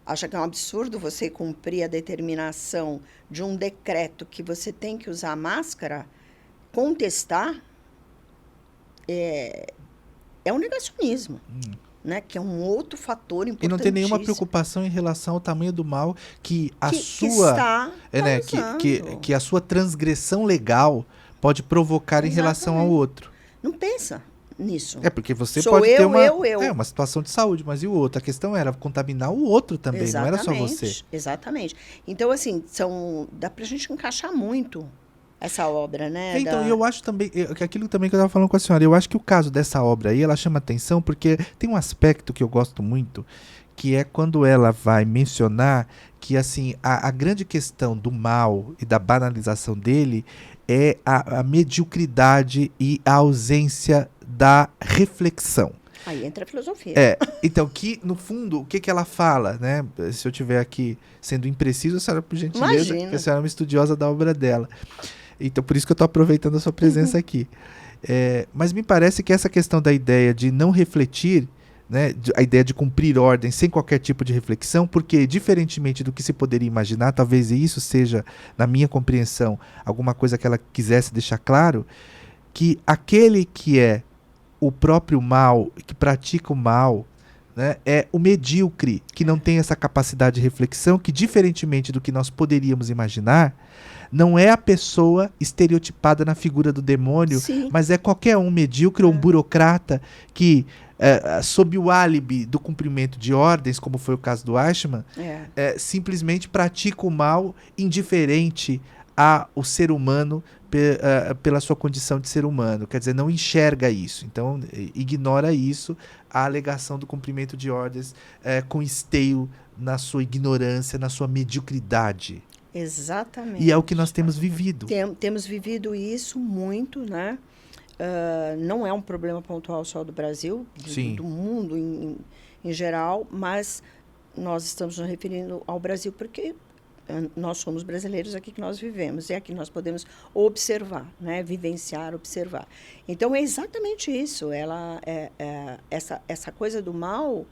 acha que é um absurdo você cumprir a determinação de um decreto que você tem que usar máscara, contestar, é um negacionismo. né, que é um outro fator E importantíssimo. não tem nenhuma preocupação em relação ao tamanho do mal que a que sua está né, causando. que a sua transgressão legal pode provocar em relação ao Exatamente. outro. Não pensa nisso. É porque você Sou pode ter eu. uma situação de saúde, mas e o outro? A questão era contaminar o outro também, não era só você. Exatamente. Então, assim, dá pra gente encaixar muito essa obra, né? Então, eu acho também, que aquilo também que eu estava falando com a senhora, eu acho que o caso dessa obra aí, ela chama atenção porque tem um aspecto que eu gosto muito, que é quando ela vai mencionar que, assim, a grande questão do mal e da banalização dele é a mediocridade e a ausência da reflexão. Aí entra a filosofia. Então, que no fundo, o que que ela fala, né? Se eu estiver aqui sendo impreciso, a senhora, por gentileza, Imagina. que a senhora é uma estudiosa da obra dela. Então, por isso que eu estou aproveitando a sua presença aqui. Mas me parece que essa questão da ideia de não refletir, né, a ideia de cumprir ordem sem qualquer tipo de reflexão, porque, diferentemente do que se poderia imaginar, talvez isso seja, na minha compreensão, alguma coisa que ela quisesse deixar claro, que aquele que é o próprio mal, que pratica o mal, né, é o medíocre, que não tem essa capacidade de reflexão, que, diferentemente do que nós poderíamos imaginar, não é a pessoa estereotipada na figura do demônio, Sim. mas é qualquer um medíocre ou um burocrata que, sob o álibi do cumprimento de ordens, como foi o caso do Eichmann, simplesmente pratica o mal indiferente ao ser humano pela sua condição de ser humano. Quer dizer, não enxerga isso. Então, ignora isso, a alegação do cumprimento de ordens com esteio na sua ignorância, na sua mediocridade. Exatamente. E é o que nós temos vivido. Temos vivido isso muito, né? Não é um problema pontual só do Brasil, do mundo em geral, mas nós estamos nos referindo ao Brasil porque nós somos brasileiros, aqui que nós vivemos, e aqui nós podemos observar, né? Vivenciar, observar. Então, é exatamente isso. Essa coisa do mal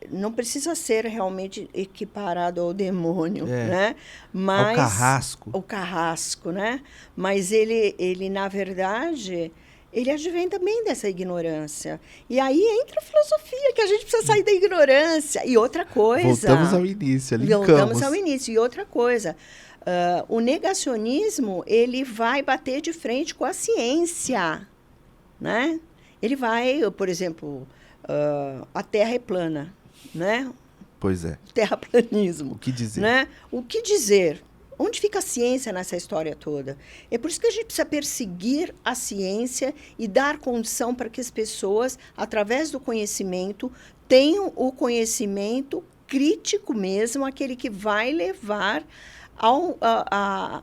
não precisa ser realmente equiparado ao demônio, né? Mas, ao carrasco, né? Mas ele, na verdade, ele advém também dessa ignorância. E aí entra a filosofia, que a gente precisa sair da ignorância. E outra coisa... Voltamos ao início, linkamos. Voltamos ao início. E outra coisa, o negacionismo, ele vai bater de frente com a ciência, né? Ele vai, por exemplo... a Terra é plana, né? Pois é. Terraplanismo. O que dizer? Né? O que dizer? Onde fica a ciência nessa história toda? É por isso que a gente precisa perseguir a ciência e dar condição para que as pessoas, através do conhecimento, tenham o conhecimento crítico mesmo, aquele que vai levar a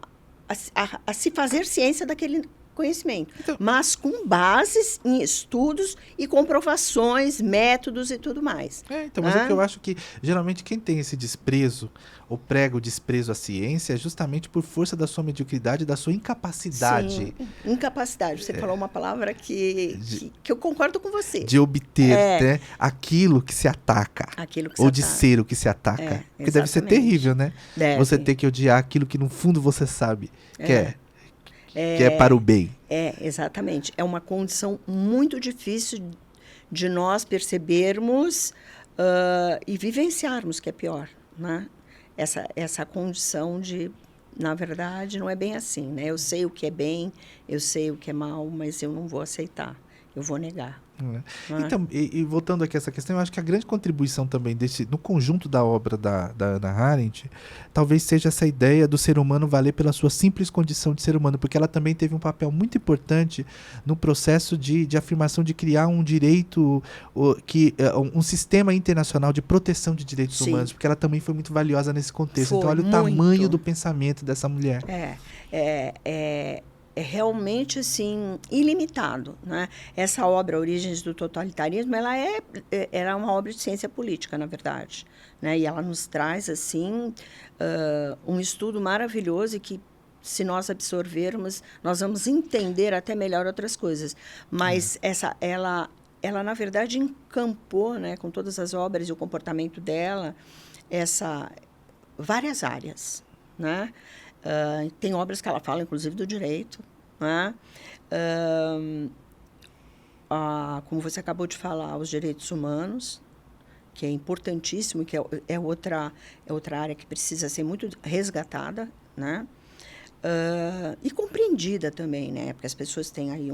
se fazer ciência daquele conhecimento, então, mas com bases em estudos e comprovações, métodos e tudo mais. Mas o que eu acho que, geralmente, quem tem esse desprezo, ou prega o desprezo à ciência, é justamente por força da sua mediocridade, da sua incapacidade. Sim, incapacidade. Você falou uma palavra que eu concordo com você. De obter né, aquilo que se ataca. Ou de ser o que se ataca. Porque deve ser terrível, né? Você ter que odiar aquilo que, no fundo, você sabe que é para o bem. Exatamente. É uma condição muito difícil de nós percebermos e vivenciarmos, que é pior, né? Essa condição de, na verdade, não é bem assim, né? Eu sei o que é bem, eu sei o que é mal, mas eu não vou aceitar, eu vou negar. Então, e voltando aqui a essa questão, eu acho que a grande contribuição também no conjunto da obra da Hannah Arendt, talvez seja essa ideia do ser humano valer pela sua simples condição de ser humano, porque ela também teve um papel muito importante no processo de afirmação de criar um direito, um sistema internacional de proteção de direitos humanos, porque ela também foi muito valiosa nesse contexto. Então, olha o tamanho do pensamento dessa mulher. É realmente, assim, ilimitado, né? Essa obra, Origens do Totalitarismo, ela é uma obra de ciência política, na verdade, né? E ela nos traz, assim, um estudo maravilhoso e que, se nós absorvermos, nós vamos entender até melhor outras coisas. Mas ela, na verdade, encampou, né, com todas as obras e o comportamento dela, várias áreas, né? Tem obras que ela fala, inclusive, do direito, né? como você acabou de falar, os direitos humanos, que é importantíssimo, que é outra área que precisa ser muito resgatada, né? E compreendida também, né? Porque as pessoas têm aí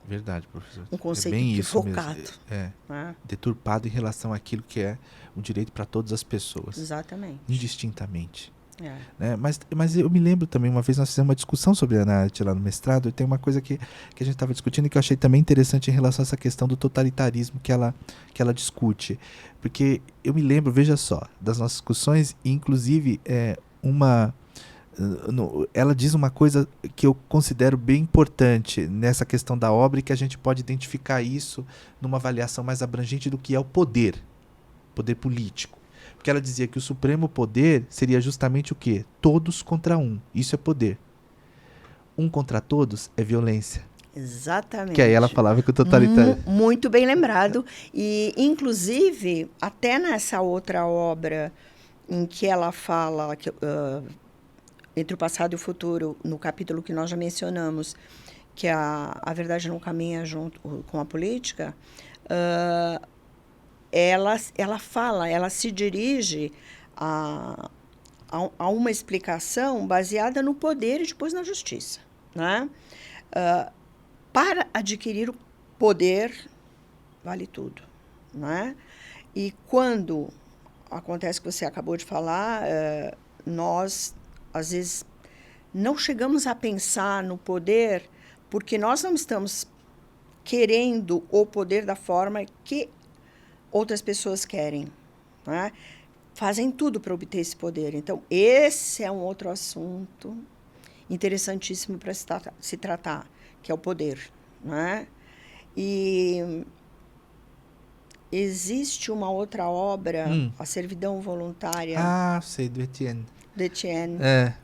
Verdade, professor. um conceito É bem equivocado. isso mesmo. Né? Deturpado em relação àquilo que é um direito para todas as pessoas. Exatamente. Indistintamente. É. Né? Mas eu me lembro também, uma vez nós fizemos uma discussão sobre a arte lá no mestrado, e tem uma coisa que a gente estava discutindo e que eu achei também interessante em relação a essa questão do totalitarismo que ela discute. Porque eu me lembro, veja só, das nossas discussões, e inclusive ela diz uma coisa que eu considero bem importante nessa questão da obra, e que a gente pode identificar isso numa avaliação mais abrangente do que é o poder político. Porque ela dizia que o supremo poder seria justamente o quê? Todos contra um. Isso é poder. Um contra todos é violência. Exatamente. Que aí ela falava que o totalitário... Muito bem lembrado. E, inclusive, até nessa outra obra em que ela fala entre o passado e o futuro, no capítulo que nós já mencionamos, que a verdade não caminha junto com a política, ela se dirige a uma explicação baseada no poder e depois na justiça. Né? Para adquirir o poder, vale tudo. Né? E quando acontece o que você acabou de falar, nós, às vezes, não chegamos a pensar no poder porque nós não estamos querendo o poder da forma que outras pessoas querem. Né? Fazem tudo para obter esse poder. Então, esse é um outro assunto interessantíssimo para se tratar, que é o poder. Né? E existe uma outra obra, A Servidão Voluntária. Sei, do Etienne. De Etienne.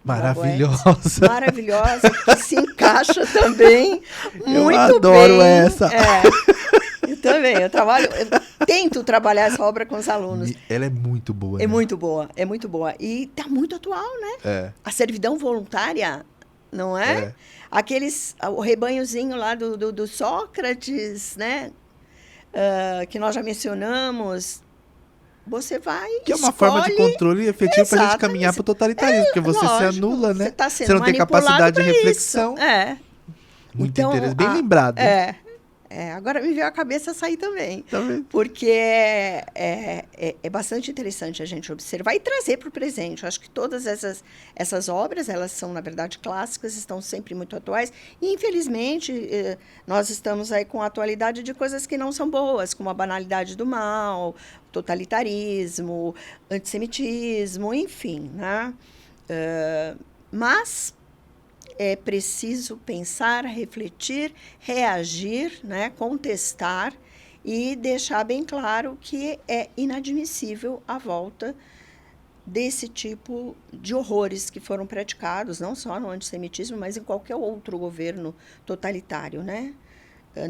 Maravilhosa. Maravilhosa, que se encaixa também muito bem. Eu adoro essa. Eu também, eu tento trabalhar essa obra com os alunos. Ela é muito boa. É muito boa. E está muito atual, né? A servidão voluntária, não é? O rebanhozinho lá do Sócrates, né? Que nós já mencionamos. Você vai que é uma forma de controle efetivo para a gente caminhar para o totalitarismo, porque você se anula, né? Você não tem capacidade de reflexão. Muito então, interessante, bem lembrado. Agora me veio à cabeça essa aí também. Porque é bastante interessante a gente observar e trazer para o presente. Eu acho que todas essas obras, elas são, na verdade, clássicas, estão sempre muito atuais. E, infelizmente, nós estamos aí com a atualidade de coisas que não são boas, como a banalidade do mal, totalitarismo, antissemitismo, enfim. Né? Mas é preciso pensar, refletir, reagir, né, contestar e deixar bem claro que é inadmissível a volta desse tipo de horrores que foram praticados, não só no antissemitismo, mas em qualquer outro governo totalitário, né?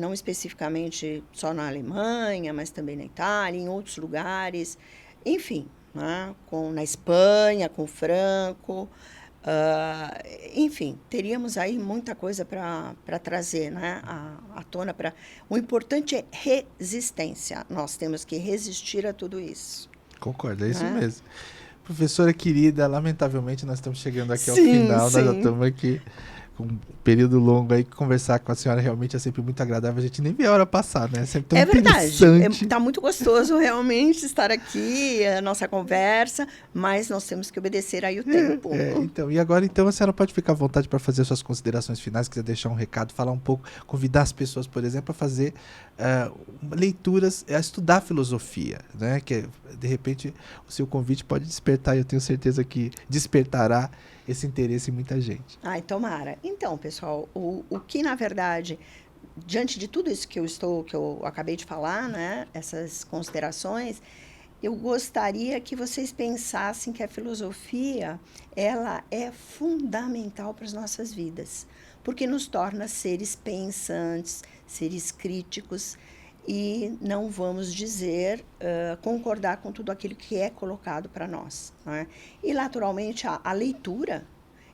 Não especificamente só na Alemanha, mas também na Itália, em outros lugares, enfim, né? Na Espanha, com Franco. Enfim, teríamos aí muita coisa para trazer, né, à tona. O importante é resistência. Nós temos que resistir a tudo isso. Concordo, é isso mesmo. Professora querida, lamentavelmente nós estamos chegando aqui ao final. Nós já estamos aqui com um período longo aí. Conversar com a senhora realmente é sempre muito agradável. A gente nem vê a hora passar, né? É sempre tão interessante. Está muito gostoso realmente estar aqui, a nossa conversa, mas nós temos que obedecer aí o tempo. E agora, então, a senhora pode ficar à vontade para fazer suas considerações finais, quiser deixar um recado, falar um pouco, convidar as pessoas, por exemplo, a fazer leituras, a estudar filosofia, né? Que, de repente, o seu convite pode despertar, eu tenho certeza que despertará esse interesse em muita gente. Tomara. Então, pessoal, o que, na verdade, diante de tudo isso que eu acabei de falar, né, essas considerações, eu gostaria que vocês pensassem que a filosofia, ela é fundamental para as nossas vidas, porque nos torna seres pensantes, seres críticos, e não vamos dizer, concordar com tudo aquilo que é colocado para nós. Né? E, naturalmente, a leitura,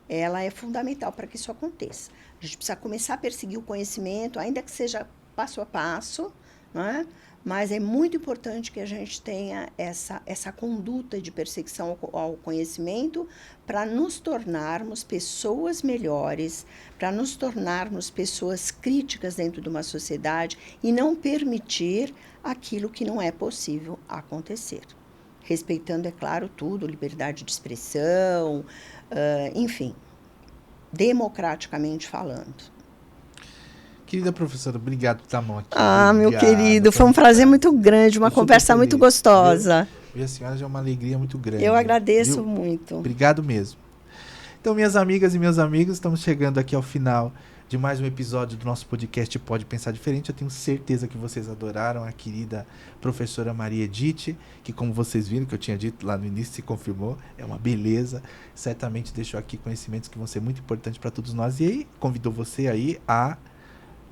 ela é fundamental para que isso aconteça. A gente precisa começar a perseguir o conhecimento, ainda que seja passo a passo, né? Mas é muito importante que a gente tenha essa conduta de perseguição ao conhecimento para nos tornarmos pessoas melhores, para nos tornarmos pessoas críticas dentro de uma sociedade e não permitir aquilo que não é possível acontecer. Respeitando, é claro, tudo, liberdade de expressão, enfim, democraticamente falando. Querida professora, obrigado por estar a mão aqui. Meu querido, foi um prazer muito grande, uma conversa muito gostosa. E a senhora já é uma alegria muito grande. Eu agradeço muito. Obrigado mesmo. Então, minhas amigas e meus amigos, estamos chegando aqui ao final de mais um episódio do nosso podcast Pode Pensar Diferente. Eu tenho certeza que vocês adoraram a querida professora Maria Edith, que, como vocês viram, que eu tinha dito lá no início, se confirmou, é uma beleza. Certamente deixou aqui conhecimentos que vão ser muito importantes para todos nós. E aí, convidou você aí a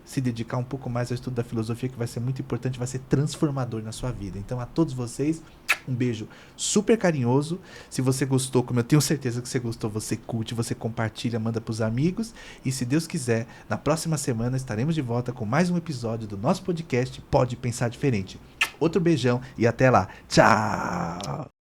se dedicar um pouco mais ao estudo da filosofia, que vai ser muito importante, vai ser transformador na sua vida. Então, a todos vocês, um beijo super carinhoso. Se você gostou, como eu tenho certeza que você gostou, você curte, você compartilha, manda para os amigos. E se Deus quiser, na próxima semana estaremos de volta com mais um episódio do nosso podcast Pode Pensar Diferente. Outro beijão e até lá. Tchau!